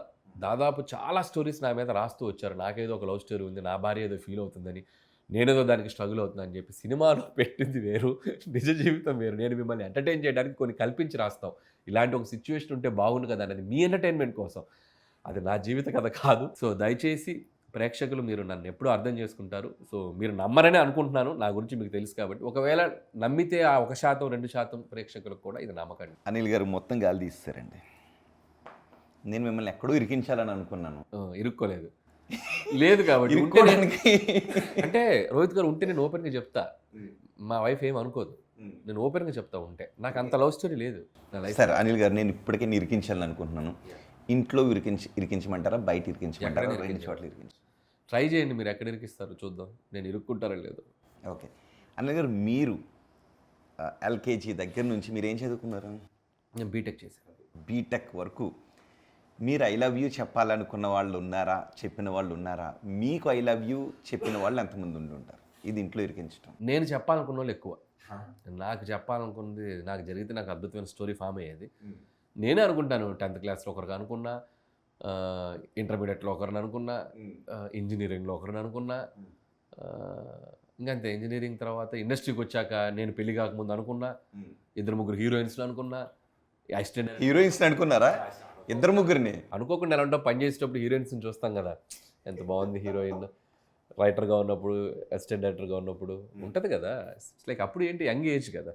[SPEAKER 2] దాదాపు చాలా స్టోరీస్ నా మీద రాస్తూ వచ్చారు. నాకేదో ఒక లవ్ స్టోరీ ఉంది, నా భార్య ఏదో ఫీల్ అవుతుందని, నేనేదో దానికి స్ట్రగుల్ అవుతుందని చెప్పి. సినిమాలో పెట్టింది వేరు, నిజ జీవితం వేరు. నేను మిమ్మల్ని ఎంటర్టైన్ చేయడానికి కొన్ని కల్పించి రాస్తాం. ఇలాంటి ఒక సిచ్యువేషన్ ఉంటే బాగుండు కదా అనేది మీ ఎంటర్టైన్మెంట్ కోసం, అది నా జీవిత కథ కాదు. సో దయచేసి ప్రేక్షకులు మీరు నన్ను ఎప్పుడూ అర్థం చేసుకుంటారు. సో మీరు నమ్మరని అనుకుంటున్నాను, నా గురించి మీకు తెలుసు కాబట్టి. ఒకవేళ నమ్మితే ఆ 1%-2% ప్రేక్షకులకు కూడా ఇది నమ్మకండి.
[SPEAKER 1] అనిల్ గారు మొత్తం గాలి తీస్తారండి. నేను మిమ్మల్ని ఎక్కడో ఇరికించాలని అనుకున్నాను,
[SPEAKER 2] ఇరుక్కోలేదు. లేదు కాబట్టి అంటే రోహిత్ గారు ఉంటే నేను ఓపెన్గా చెప్తా, మా వైఫ్ ఏం అనుకోదు, నేను ఓపెన్గా చెప్తా. ఉంటే నాకు అంత లవ్ స్టోరీ లేదు నా లైఫ్.
[SPEAKER 1] సార్ అనిల్ గారు, నేను ఇప్పటికే ఇరికించాలని అనుకుంటున్నాను. ఇంట్లో ఇరికించమంటారా, బయట ఇరికించమంటారా? 2 చోట్ల ఇరికించి
[SPEAKER 2] ట్రై చేయండి, మీరు ఎక్కడ ఇరికిస్తారు చూద్దాం, నేను ఇరుక్కుంటారో లేదు.
[SPEAKER 1] ఓకే అనిల్ గారు, మీరు ఎల్కేజీ దగ్గర నుంచి మీరు ఏం చదువుకున్నారు?
[SPEAKER 2] నేను బీటెక్ చేశాను.
[SPEAKER 1] బీటెక్ వరకు మీరు ఐ లవ్ యూ చెప్పాలనుకున్న వాళ్ళు ఉన్నారా, చెప్పిన వాళ్ళు ఉన్నారా? మీకు ఐ లవ్ యూ చెప్పిన వాళ్ళు ఎంతమంది ఉండి ఉంటారు? ఇది ఇంట్లో ఇరికించడం.
[SPEAKER 2] నేను చెప్పాలనుకున్న వాళ్ళు ఎక్కువ. నాకు చెప్పాలనుకున్నది నాకు జరిగితే నాకు అద్భుతమైన స్టోరీ ఫామ్ అయ్యేది. నేనే అనుకుంటాను, 10th క్లాస్లో ఒకరికి అనుకున్నా, ఇంటర్మీడియట్లో ఒకరిని అనుకున్నా, ఇంజనీరింగ్లో ఒకరిని అనుకున్నా, ఇంకంతే. ఇంజనీరింగ్ తర్వాత ఇండస్ట్రీకి వచ్చాక నేను పెళ్లి కాకముందు అనుకున్నా, 2-3 హీరోయిన్స్లో అనుకున్నా, అసిస్టెంట్
[SPEAKER 1] హీరోయిన్స్ అనుకున్నారా 2-3
[SPEAKER 2] అనుకోకుండా ఎలా ఉంటాం, పని చేసేటప్పుడు హీరోయిన్స్ని చూస్తాం కదా, ఎంత బాగుంది హీరోయిన్, రైటర్గా ఉన్నప్పుడు, అసిస్టెంట్ డైరెక్టర్గా ఉన్నప్పుడు ఉంటుంది కదా. ఇట్స్ లైక్ అప్పుడు ఏంటి యంగ్ ఏజ్ కదా.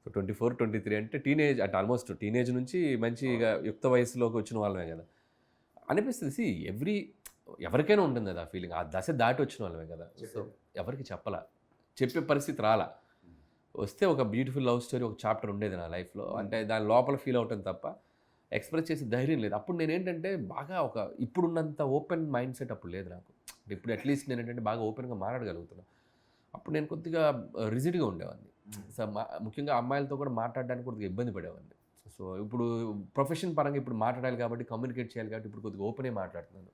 [SPEAKER 2] సో 24-23 అంటే టీనేజ్, అంటే ఆల్మోస్ట్ టీనేజ్ నుంచి మంచిగా యుక్త వయసులోకి వచ్చిన వాళ్ళమే కదా అనిపిస్తుంది. ఎవరికైనా ఉంటుంది కదా ఆ ఫీలింగ్, ఆ దశ దాటి వచ్చిన వాళ్ళమే కదా. సో ఎవరికి చెప్పే పరిస్థితి రాలా. వస్తే ఒక బ్యూటిఫుల్ లవ్ స్టోరీ, ఒక చాప్టర్ ఉండేది నా లైఫ్లో, అంటే దాని లోపల ఫీల్ అవటం తప్ప ఎక్స్ప్రెస్ చేసే ధైర్యం లేదు. అప్పుడు నేను ఏంటంటే బాగా ఇప్పుడున్నంత ఓపెన్ మైండ్ సెట్ అప్పుడు లేదు నాకు. ఇప్పుడు అట్లీస్ట్ నేను ఏంటంటే బాగా ఓపెన్గా మాట్లాడగలుగుతున్నాను. అప్పుడు నేను కొద్దిగా రిజిడ్గా ఉండేవాడిని. సో ముఖ్యంగా అమ్మాయిలతో కూడా మాట్లాడడానికి కొద్దిగా ఇబ్బంది పడేవాడిని. సో ఇప్పుడు ప్రొఫెషన్ పరంగా ఇప్పుడు మాట్లాడాలి కాబట్టి, కమ్యూనికేట్ చేయాలి కాబట్టి ఇప్పుడు కొద్దిగా ఓపెనే మాట్లాడుతున్నాను.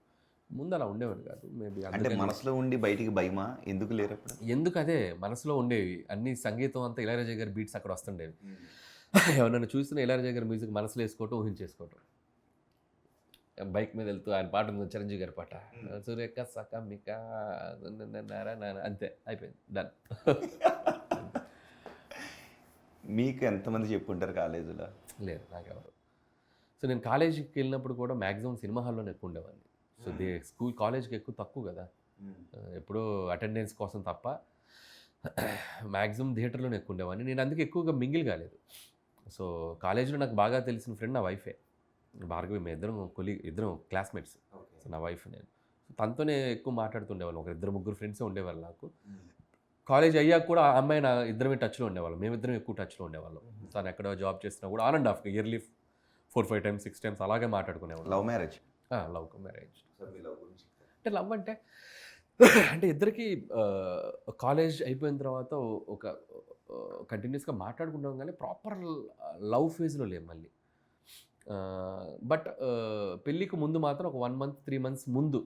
[SPEAKER 2] ముందు అలా ఉండేవాడు కాదు. మేబీ
[SPEAKER 1] అంటే మనసులో ఉండి బయటికి భయమా, ఎందుకు లేరు అప్పుడు?
[SPEAKER 2] ఎందుకు అదే మనసులో ఉండేవి అన్ని, సంగీతం అంతా ఇళయరాజా గారి బీట్స్ అక్కడ వస్తుండేవి. ఎవరైనా చూస్తున్న ఇళయరాజా గారి మ్యూజిక్ మనసులో వేసుకోవటం, ఊహించేసుకోవటం. బైక్ మీద వెళ్తూ ఆయన పాట ఉంది, చిరంజీవి గారి పాట, సూర్యక సకమిక అంతే, అయిపోయింది, డన్.
[SPEAKER 1] మీకు ఎంతమంది చెప్పుంటారు కాలేజీలో?
[SPEAKER 2] లేదు నాకెవరు. సో నేను కాలేజీకి వెళ్ళినప్పుడు కూడా మ్యాక్సిమం సినిమా హాల్లోనే ఎక్కువ ఉండేవాడిని. సో కాలేజ్కి ఎక్కువ తక్కువ కదా, ఎప్పుడో అటెండెన్స్ కోసం తప్ప మ్యాక్సిమం థియేటర్లోనే ఎక్కువ ఉండేవాడిని. నేను అందుకే ఎక్కువగా మింగిల్ కాలేదు. సో కాలేజీలో నాకు బాగా తెలిసిన ఫ్రెండ్ నా వైఫే, భార్గవి. మేము ఇద్దరం క్లాస్మేట్స్. సో నా వైఫ్ నేను, తనతోనే ఎక్కువ మాట్లాడుతుండేవాళ్ళం. 2-3 ఫ్రెండ్సే ఉండేవాళ్ళు నాకు. కాలేజ్ అయ్యాక కూడా ఆ అమ్మాయి నా ఇద్దరమే టచ్లో ఉండేవాళ్ళం. మేమిద్దరం ఎక్కువ టచ్లో ఉండేవాళ్ళం. తను ఎక్కడ జాబ్ చేసినా కూడా on and off yearly 4-5 times 6 times అలాగే మాట్లాడుకునేవాళ్ళం.
[SPEAKER 1] Love marriage?
[SPEAKER 2] Love marriage. అంటే లవ్ అంటే ఇద్దరికి కాలేజ్ అయిపోయిన తర్వాత ఒక కంటిన్యూస్గా మాట్లాడుకుంటాం, కానీ ప్రాపర్ లవ్ ఫేజ్లో లేము మళ్ళీ. బట్ పెళ్ళికి ముందు మాత్రం ఒక 1 month 3 months ముందు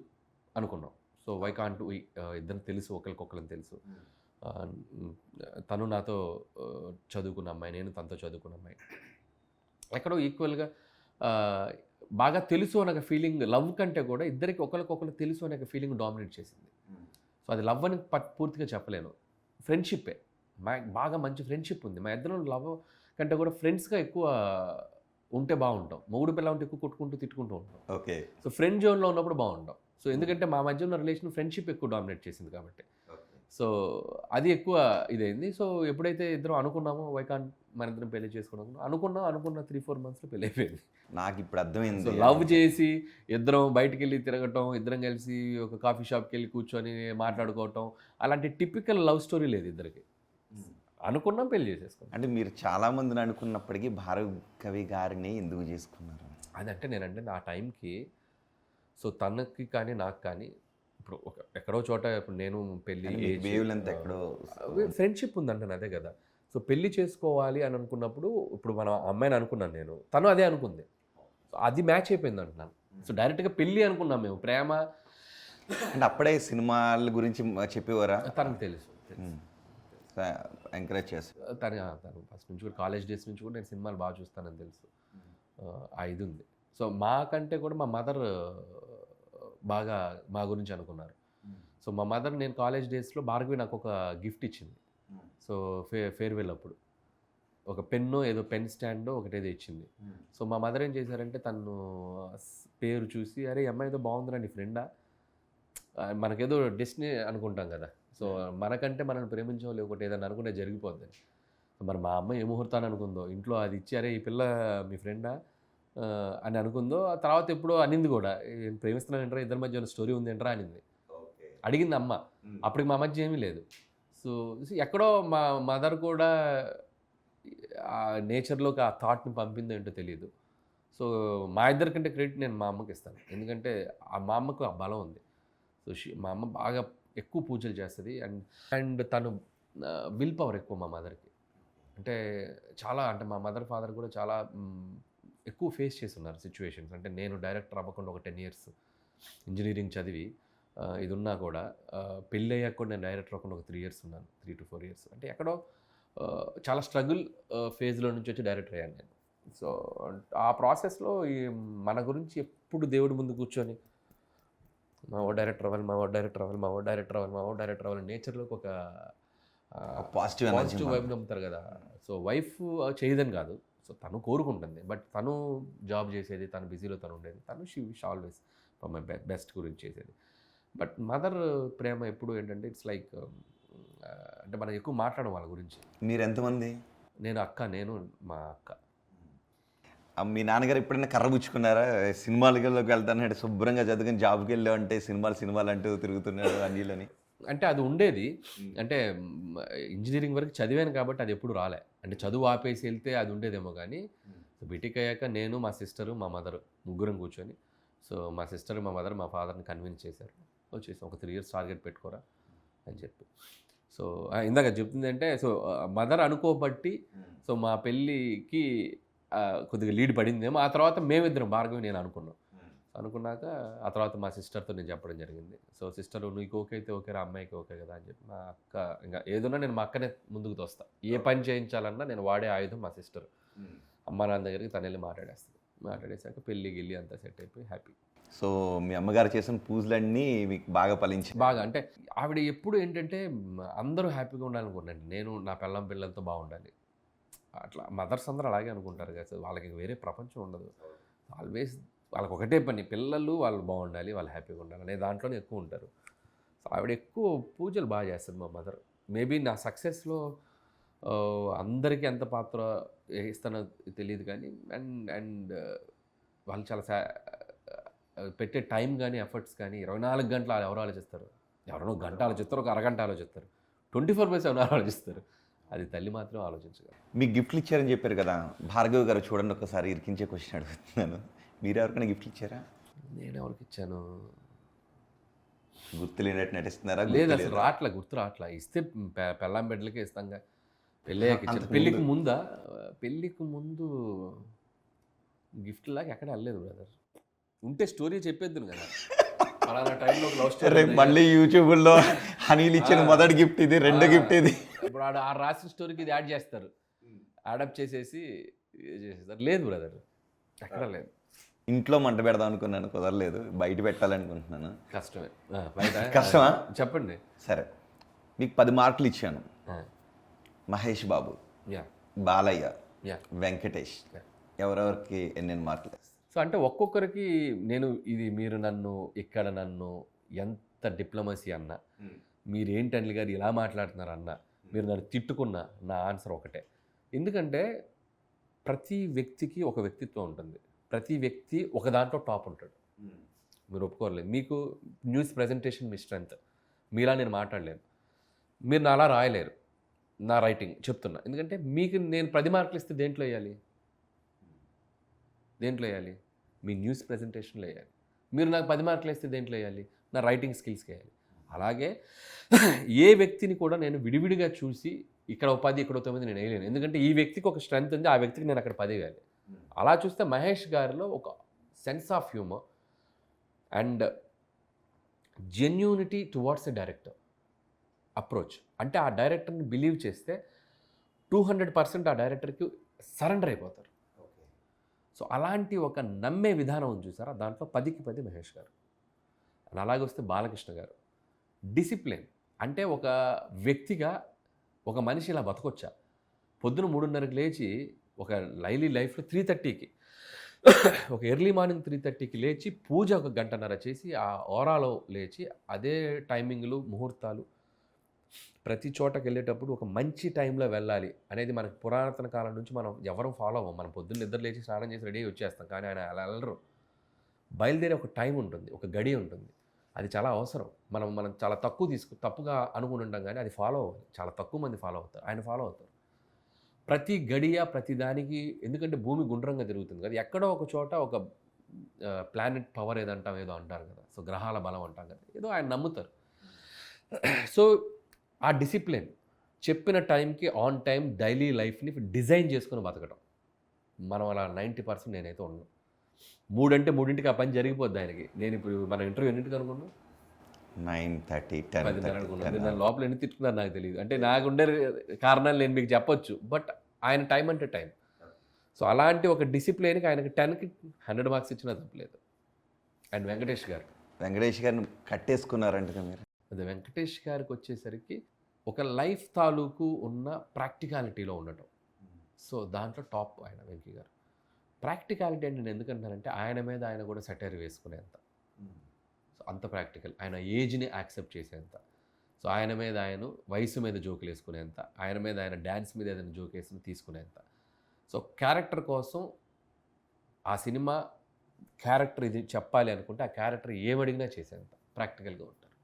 [SPEAKER 2] అనుకున్నాం. సో వై కాంట్ వి, ఇద్దరు తెలుసు, ఒకరికొకరిని తెలుసు. తను నాతో చదువుకున్న అమ్మాయి, నేను తనతో చదువుకున్న అమ్మాయి. ఎక్కడో ఈక్వల్గా బాగా తెలుసు అనే ఫీలింగ్, లవ్ కంటే కూడా ఇద్దరికి ఒకరికొకరు తెలుసు అనే ఫీలింగ్ డామినేట్ చేసింది. సో అది లవ్ అని పూర్తిగా చెప్పలేను, ఫ్రెండ్షిప్పే. బాగా మంచి ఫ్రెండ్షిప్ ఉంది మా ఇద్దరం. లవ్ కంటే కూడా ఫ్రెండ్స్గా ఎక్కువ ఉంటే బాగుంటాం. మొగుడు పిల్ల ఉంటే ఎక్కువ కొట్టుకుంటూ తిట్టుకుంటూ ఉంటాం.
[SPEAKER 1] ఓకే. సో
[SPEAKER 2] ఫ్రెండ్ జోన్లో ఉన్నప్పుడు బాగుంటాం. సో ఎందుకంటే మా మధ్య ఉన్న రిలేషన్ ఫ్రెండ్షిప్ ఎక్కువ డామినేట్ చేసింది కాబట్టి. సో అది ఎక్కువ ఇదైంది. సో ఎప్పుడైతే ఇద్దరం అనుకున్నామో వైకాంట్ మన ఇద్దరం పెళ్లి అనుకున్న 3-4 monthsలో పెళ్ళి అయిపోయింది.
[SPEAKER 1] నాకు ఇప్పుడు అర్థమైంది.
[SPEAKER 2] సో లవ్ చేసి ఇద్దరం బయటికి వెళ్ళి తిరగటం, ఇద్దరం కలిసి ఒక కాఫీ షాప్కి వెళ్ళి కూర్చొని మాట్లాడుకోవటం, అలాంటి టిపికల్ లవ్ స్టోరీ లేదు ఇద్దరికి. అనుకున్నాం, పెళ్లి చేసేసుకున్నాం.
[SPEAKER 1] అంటే మీరు చాలా మందిని అనుకున్నప్పటికీ భార్గవి గారిని ఎందుకు చేసుకున్నారు?
[SPEAKER 2] అదంటే నేనంటే ఆ టైంకి, సో తనకి కానీ నాకు కానీ ఇప్పుడు ఎక్కడో చోట, ఇప్పుడు నేను పెళ్ళి
[SPEAKER 1] ఎక్కడో
[SPEAKER 2] ఫ్రెండ్షిప్ ఉందంటాను, అదే కదా. సో పెళ్లి చేసుకోవాలి అని అనుకున్నప్పుడు, ఇప్పుడు మనం అమ్మాయిని అనుకున్నాను నేను, తను అదే అనుకుంది. సో అది మ్యాచ్ అయిపోయింది అంటున్నాను. సో డైరెక్ట్గా పెళ్ళి అనుకున్నాం మేము, ప్రేమ
[SPEAKER 1] అంటే అప్పుడే సినిమాల గురించి చెప్పేవారా?
[SPEAKER 2] తనకు తెలుసు,
[SPEAKER 1] ఎంకరేజ్ చేస్తారు
[SPEAKER 2] తను ఫస్ట్ నుంచి కూడా, కాలేజ్ డేస్ నుంచి కూడా నేను సినిమాలు బాగా చూస్తానని తెలుసు. ఆ ఇది ఉంది. సో మాకంటే కూడా మా మదర్ బాగా మా గురించి అనుకున్నారు. సో మా మదర్, నేను కాలేజ్ డేస్లో భార్గవి నాకు ఒక గిఫ్ట్ ఇచ్చింది. సో ఫేర్వెల్ అప్పుడు ఒక పెన్ను, ఏదో పెన్ స్టాండో ఒకటేదో ఇచ్చింది. సో మా మదర్ ఏం చేశారంటే, తను పేరు చూసి, అరే అమ్మాయి ఏదో బాగుందిరా, నీ ఫ్రెండా, మనకేదో డెస్టినీ అనుకుంటాం కదా. సో మనకంటే మనల్ని ప్రేమించో లేకపోతే ఏదైనా అనుకుంటే జరిగిపోద్ది. మరి మా అమ్మ ఏ ముహూర్తాన్ని అనుకుందో, ఇంట్లో అది ఇచ్చి, అరే ఈ పిల్ల మీ ఫ్రెండా అని అనుకుందో. ఆ తర్వాత ఎప్పుడో అనింది కూడా, ప్రేమిస్తున్నాను ఏంట్రా, ఇద్దరి మధ్య స్టోరీ ఉంది ఏంట్రా అనింది, అడిగింది అమ్మ. అప్పటికి మా మధ్య ఏమీ లేదు. సో ఎక్కడో మా మదర్ కూడా ఆ నేచర్లోకి ఆ థాట్ని పంపిందో ఏంటో తెలియదు. సో మా ఇద్దరికంటే క్రెడిట్ నేను మా అమ్మకి ఇస్తాను, ఎందుకంటే మా అమ్మకు ఆ బలం ఉంది. సో మా అమ్మ బాగా ఎక్కువ పూజలు చేస్తుంది. అండ్ తను విల్ పవర్ ఎక్కువ మా మదర్కి. అంటే చాలా, అంటే మా మదర్ ఫాదర్ కూడా చాలా ఎక్కువ ఫేస్ చేసి ఉన్నారు సిచ్యువేషన్స్. అంటే నేను డైరెక్టర్ అవ్వకుండా ఒక 10 years ఇంజనీరింగ్ చదివి ఇది ఉన్నా కూడా, పెళ్ళి అయ్యాక కూడా నేను డైరెక్టర్ అవ్వకుండా ఒక 3 years ఉన్నాను, 3 to 4 years. అంటే ఎక్కడో చాలా స్ట్రగుల్ ఫేజ్లో నుంచి వచ్చి డైరెక్టర్ అయ్యాను నేను. సో ఆ ప్రాసెస్లో మన గురించి ఎప్పుడు దేవుడి ముందు కూర్చొని మా ఓ డైరెక్టర్ అవ్వాలి, మా ఓ డైరెక్టర్ అవ్వాలి, మా ఓ డైరెక్టర్ అవ్వాలి, మా ఓ డైరెక్టర్ అవ్వాలి, నేచర్లోకి ఒక
[SPEAKER 1] పాజిటివ్ ఎనర్జీ
[SPEAKER 2] పాజిటివ్ వైబ్ నమ్ముతారు కదా. సో వైఫ్ చేయదని కాదు, సో తను కోరుకుంటుంది, బట్ తను జాబ్ చేసేది, తను బిజీలో తను ఉండేది, తను she wish always for my best గురించి చేసేది. బట్ మదర్ ప్రేమ ఎప్పుడు ఏంటంటే ఇట్స్ లైక్ అంటే మనం ఎక్కువ మాట్లాడడం వాళ్ళ గురించి.
[SPEAKER 1] మీరు ఎంతమంది?
[SPEAKER 2] నేను మా అక్క.
[SPEAKER 1] మీ నాన్నగారు ఎప్పుడైనా కర్ర పుచ్చుకున్నారా? సినిమాలకి వెళ్తానంటే శుభ్రంగా చదువుకుని జాబ్కి వెళ్ళావు అంటే సినిమాలు అంటూ తిరుగుతున్నాడు అనిల్ అని.
[SPEAKER 2] అంటే అది ఉండేది, అంటే ఇంజనీరింగ్ వరకు చదివాను కాబట్టి అది ఎప్పుడు రాలే. అంటే చదువు ఆపేసి వెళ్తే అది ఉండేదేమో కానీ, సో బీటెక్ అయ్యాక నేను, మా సిస్టరు, మా మదర్ ముగ్గురం కూర్చొని, సో మా సిస్టర్, మా మదర్, మా ఫాదర్ని కన్విన్స్ చేశారు, వచ్చేసి ఒక 3 years టార్గెట్ పెట్టుకోరా అని చెప్పి. సో ఇందాక చెప్తుంది అంటే, సో మదర్ అనుకోబట్టి సో మా పెళ్ళికి కొద్దిగా లీడ్ పడిందేమో. ఆ తర్వాత మేమిద్దరం భార్గవి నేను అనుకున్నాక ఆ తర్వాత మా సిస్టర్తో నేను చెప్పడం జరిగింది. సో సిస్టర్ నీకు ఓకే అయితే ఓకే రా, అమ్మాయికి ఓకే కదా అని చెప్పి, మా అక్క ఇంకా ఏదన్నా నేను మా అక్కనే ముందుకు తోస్తా. ఏ పని చేయించాలన్నా నేను వాడే ఆయుధం మా సిస్టర్. అమ్మ నాన్న దగ్గరికి తను వెళ్ళి మాట్లాడేస్తుంది. మాట్లాడేసాక పెళ్ళి గిల్లి అంతా సెట్ అయిపోయి హ్యాపీ.
[SPEAKER 1] సో మీ అమ్మగారు చేసిన పూజలన్నీ మీకు బాగా ఫలించి
[SPEAKER 2] బాగా అంటే ఆవిడ ఎప్పుడు ఏంటంటే అందరూ హ్యాపీగా ఉండాలనుకున్నాను. నేను నా పిల్లలతో బాగుండాలి, అట్లా మదర్స్ అందరూ అలాగే అనుకుంటారు కదా. వాళ్ళకి వేరే ప్రపంచం ఉండదు, ఆల్వేస్ వాళ్ళకి ఒకటే పని, పిల్లలు వాళ్ళు బాగుండాలి, వాళ్ళు హ్యాపీగా ఉండాలి అనే దాంట్లోనే ఎక్కువ ఉంటారు. సో ఆవిడ ఎక్కువ పూజలు బాగా చేస్తుంది మా మదర్. మేబీ నా సక్సెస్లో అందరికీ ఎంత పాత్ర ఇస్తానో తెలియదు కానీ, అండ్ వాళ్ళు చాలా పెట్టే టైం కానీ ఎఫర్ట్స్ కానీ 24 గంటలు ఎవరు ఆలోచిస్తారు? ఎవరైనా గంట ఆలోచిస్తారు, ఒక అరగంట ఆలోచిస్తారు, 24/7 ఆలోచిస్తారు. అది తల్లి మాత్రం ఆలోచించగలరు.
[SPEAKER 1] మీకు గిఫ్ట్లు ఇచ్చారని చెప్పారు కదా, భార్గవి గారు చూడండి ఒకసారి ఇరికించే క్వశ్చన్ అడుగుతున్నాను. మీరు ఎవరికైనా గిఫ్ట్లు ఇచ్చారా?
[SPEAKER 2] నేను ఎవరికి ఇచ్చాను?
[SPEAKER 1] గుర్తు లేనట్టు నటిస్తున్నారా?
[SPEAKER 2] లేదు, అసలు గుర్తు రావట్లా. ఇస్తే పెళ్ళాం బిడ్డలకే ఇస్తాంగా. పెళ్ళయ్యాక ఇచ్చాను. పెళ్ళికి ముందు గిఫ్ట్ లాగా ఎక్కడ వెళ్ళలేదు బ్రదర్. ఉంటే స్టోరీ చెప్పేద్దును కదా, అలానా టైంలో లవ్ స్టోరీ.
[SPEAKER 1] మళ్ళీ యూట్యూబ్లో అనిల్ ఇచ్చిన మొదటి గిఫ్ట్ ఇది, రెండో గిఫ్ట్ ఇది.
[SPEAKER 2] ఇప్పుడు ఆ రాసిన స్టోరీకి ఇది యాడ్ చేస్తారు, యాడప్ చేసేసి చేసేస్తారు. లేదు బ్రదర్, ఎక్కడ లేదు.
[SPEAKER 1] ఇంట్లో మంట పెడదాం అనుకున్నాను, కుదరలేదు. బయట పెట్టాలనుకుంటున్నాను.
[SPEAKER 2] కష్టమే. బయట
[SPEAKER 1] కష్టమా?
[SPEAKER 2] చెప్పండి.
[SPEAKER 1] సరే, మీకు 10 మార్కులు ఇచ్చాను. మహేష్ బాబు, బాలయ్య, వెంకటేష్, ఎవరెవరికి ఎన్నెన్ని మార్కులు?
[SPEAKER 2] సో అంటే ఒక్కొక్కరికి నేను మీరు ఇక్కడ నన్ను ఎంత డిప్లొమసీ అన్నా, మీరేంటి అనిల్ గారు ఇలా మాట్లాడుతున్నారు అన్నా, మీరు నన్ను తిట్టుకున్నా, నా ఆన్సర్ ఒకటే. ఎందుకంటే ప్రతి వ్యక్తికి ఒక వ్యక్తిత్వం ఉంటుంది, ప్రతి వ్యక్తి ఒక దాంట్లో టాప్ ఉంటాడు. మీరు ఒప్పుకోలేదు. మీకు న్యూస్ ప్రజెంటేషన్ మీ స్ట్రెంగ్త్, మీలా నేను మాట్లాడలేను, మీరు నా అలా రాయలేరు నా రైటింగ్ చెప్తున్నా. ఎందుకంటే మీకు నేను 10 మార్కులు ఇస్తే దేంట్లో వేయాలి? మీ న్యూస్ ప్రజెంటేషన్లో వేయాలి. మీరు నాకు 10 మార్కులు ఇస్తే దేంట్లో వేయాలి? నా రైటింగ్ స్కిల్స్కి వేయాలి. అలాగే ఏ వ్యక్తిని కూడా నేను విడివిడిగా చూసి ఇక్కడ 10 ఇక్కడ 9 నేను వేయలేను. ఎందుకంటే ఈ వ్యక్తికి ఒక స్ట్రెంగ్త్ ఉంది, ఆ వ్యక్తికి నేను అక్కడ 10 వేయాలి. అలా చూస్తే మహేష్ గారిలో ఒక sense of humour and genuinity towards a director approach. అంటే ఆ డైరెక్టర్ని బిలీవ్ చేస్తే 200% ఆ డైరెక్టర్కి సరెండర్ అయిపోతారు. సో అలాంటి ఒక నమ్మే విధానం ఉంది చూసారా, దాంట్లో 10కి 10 మహేష్ గారు. అండ్ అలాగే వస్తే బాలకృష్ణ గారు డిసిప్లిన్. అంటే ఒక వ్యక్తిగా ఒక మనిషి ఇలా బతకొచ్చా, పొద్దున 3:30కి లేచి ఒక లైఫ్లో 3:30కి ఒక ఎర్లీ మార్నింగ్ 3:30కి లేచి పూజ ఒక 1.5 గంట చేసి ఆ ఓరాలో లేచి అదే టైమింగ్లు ముహూర్తాలు ప్రతి చోటకి వెళ్ళేటప్పుడు ఒక మంచి టైంలో వెళ్ళాలి అనేది మనకు పురాతన కాలం నుంచి మనం ఎవరూ ఫాలో అవ్వం. మనం పొద్దున్న నిద్ర లేచి స్నానం చేసి రెడీ వచ్చేస్తాం, కానీ ఆయన అలా వెళ్ళరు. బయలుదేరే ఒక టైం ఉంటుంది, ఒక గడి ఉంటుంది, అది చాలా అవసరం. మనం చాలా తప్పుగా అనుకుని ఉంటాం, కానీ అది ఫాలో అవ్వాలి. చాలా తక్కువ మంది ఫాలో అవుతారు, ఆయన ఫాలో అవుతారు ప్రతి గడియ ప్రతి దానికి. ఎందుకంటే భూమి గుండ్రంగా తిరుగుతుంది కదా, ఎక్కడో ఒక చోట ఒక ప్లానెట్ పవర్ ఏదో అంటారు కదా, సో గ్రహాల బలం అంటాం కదా, ఏదో ఆయన నమ్ముతారు. సో ఆ డిసిప్లిన్, చెప్పిన టైంకి ఆన్ టైం డైలీ లైఫ్ని డిజైన్ చేసుకుని బతకడం. మనం అలా 90% నేనైతే ఉన్నాను. 3 అంటే 3ంటికి ఆ పని జరిగిపోద్ది ఆయనకి. నేను ఇప్పుడు మన ఇంటర్వ్యూ ఎన్నింటికి అనుకున్నాను?
[SPEAKER 1] 9:30, 10
[SPEAKER 2] అనుకున్నాను. నేను లోపల ఎన్ని తిట్టుకున్నారు నాకు తెలియదు. అంటే నాకు ఉండే కారణాలు నేను మీకు చెప్పొచ్చు, బట్ ఆయన టైం అంటే టైం. సో అలాంటి ఒక డిసిప్లిన్కి ఆయనకి 10కి 100 మార్క్స్ ఇచ్చినా తప్పలేదు. అండ్ వెంకటేష్ గారిని
[SPEAKER 1] కట్టేసుకున్నారంటే మీరు?
[SPEAKER 2] అదే వెంకటేష్ గారికి వచ్చేసరికి ఒక లైఫ్ తాలూకు ఉన్న ప్రాక్టికాలిటీలో ఉండటం. సో దాంట్లో టాప్ ఆయన వెంకీ గారు. ప్రాక్టికాలిటీ అంటే నేను ఎందుకంటున్నానంటే ఆయన మీద ఆయన కూడా సెటైర్ వేసుకునేంత. సో అంత ప్రాక్టికల్. ఆయన ఏజ్ని యాక్సెప్ట్ చేసేంత. సో ఆయన మీద ఆయన వయసు మీద జోకులు వేసుకునేంత, ఆయన మీద ఆయన డ్యాన్స్ మీద ఏదైనా జోక్ వేసి తీసుకునేంత. సో క్యారెక్టర్ కోసం ఆ సినిమా క్యారెక్టర్ ఇది చెప్పాలి అనుకుంటే ఆ క్యారెక్టర్ ఏమడిగినా చేసేంత ప్రాక్టికల్గా ఉంటారు.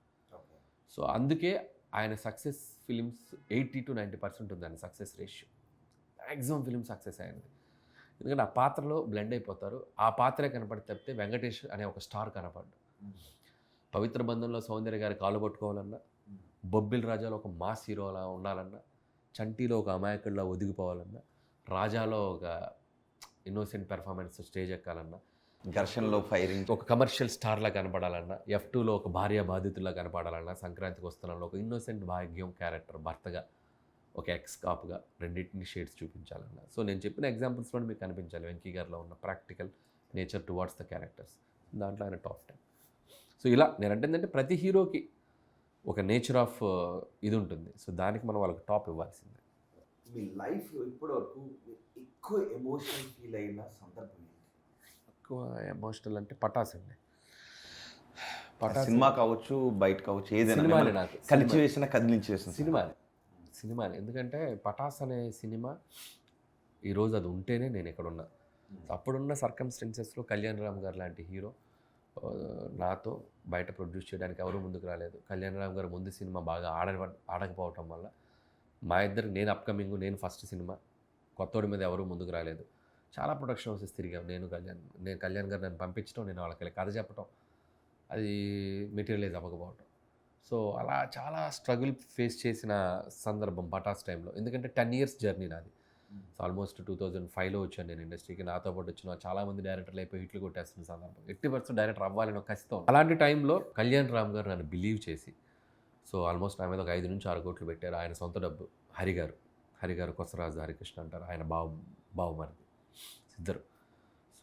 [SPEAKER 2] సో అందుకే ఆయన సక్సెస్ ఫిలిమ్స్ 80 to 90% ఉంది ఆయన success ratio. Maximum film success అయింది. ఎందుకంటే ఆ పాత్రలో బ్లెండ్ అయిపోతారు. ఆ పాత్రే కనపడి తప్పితే వెంకటేష్ అనే ఒక స్టార్ కనపడ్డు. పవిత్ర బంధంలో సౌందర్య గారి కాలు పట్టుకోవాలన్నా, బొబ్బిల్ రాజాలో ఒక మాస్ హీరోలా ఉండాలన్నా, చంటీలో ఒక అమాయకుడిలా ఒదిగిపోవాలన్నా, రాజాలో ఒక ఇన్నోసెంట్ పెర్ఫార్మెన్స్ స్టేజ్ ఎక్కాలన్నా,
[SPEAKER 1] ఘర్షణలో ఫైరింగ్
[SPEAKER 2] ఒక కమర్షియల్ స్టార్లా కనపడాలన్నా, F2లో ఒక భార్య బాధితుల్లా కనపడాలన్నా, సంక్రాంతికి వస్తున్నాలో ఒక ఇన్నోసెంట్ భాగ్యం క్యారెక్టర్ భర్తగా, ఒక ఎక్స్ కాప్గా రెండింటిని షేడ్స్ చూపించాలన్నా. సో నేను చెప్పిన ఎగ్జాంపుల్స్లో మీకు కనిపించాలి వెంకీ గారిలో ఉన్న practical nature towards the characters. దాంట్లో ఆయన టాప్ 10. సో ఇలా నేను అంటే ఏంటంటే ప్రతి హీరోకి ఒక నేచర్ ఆఫ్ ఇది ఉంటుంది. సో దానికి మనం వాళ్ళకి టాప్ ఇవ్వాల్సిందే.
[SPEAKER 1] మీ లైఫ్లో ఇప్పటివరకు ఎక్కువ ఎమోషనల్ ఫీల్ అయిన సందర్భం ఏంటి?
[SPEAKER 2] ఎక్కువ ఎమోషనల్ అంటే పటాస్ అండి. పటాస్
[SPEAKER 1] సినిమా కావచ్చు, బయట కావచ్చు, ఏదైనా
[SPEAKER 2] సినిమాలే నాకు.
[SPEAKER 1] కలిసి వేసిన కదిలించి వేసిన
[SPEAKER 2] సినిమానే ఎందుకంటే పటాస్ అనే సినిమా ఈరోజు అది ఉంటేనే నేను ఇక్కడ ఉన్నా. అప్పుడున్న సర్కమ్స్టెన్సెస్లో కళ్యాణ్ రామ్ గారు లాంటి హీరో నాతో బయట ప్రొడ్యూస్ చేయడానికి ఎవరు ముందుకు రాలేదు. కళ్యాణ్ రామ్ గారు ముందు సినిమా బాగా ఆడకపోవటం వల్ల మా ఇద్దరికి నేను అప్కమింగ్, నేను ఫస్ట్ సినిమా, కొత్తోడి మీద ఎవరు ముందుకు రాలేదు. చాలా ప్రొడక్షన్ హౌసెస్ తిరిగాం. నేను కళ్యాణ్ గారు నన్ను పంపించడం, నేను వాళ్ళకి కథ చెప్పడం, అది మెటీరియలైజ్ అవ్వకపోవటం. సో అలా చాలా స్ట్రగుల్ ఫేస్ చేసిన సందర్భం పటాస్ టైంలో. ఎందుకంటే 10 years జర్నీ నాది. సో ఆల్మోస్ట్ 2005లో వచ్చాను నేను ఇండస్ట్రీకి. నాతో పాటు వచ్చిన చాలామంది డైరెక్టర్లు అయిపోయి హిట్లు కొట్టేస్తున్న సందర్భం. 80% డైరెక్టర్ అవ్వాలని ఒక కసితో. అలాంటి టైంలో కళ్యాణ్ రామ్ గారు నన్ను బిలీవ్ చేసి, సో ఆల్మోస్ట్ నా మీద ఒక 5 నుంచి 6 కోట్లు పెట్టారు. ఆయన సొంత డబ్బు. హరిగారు కొసరాజు హరికృష్ణ అంటారు, ఆయన బావమరిది ఇద్దరు.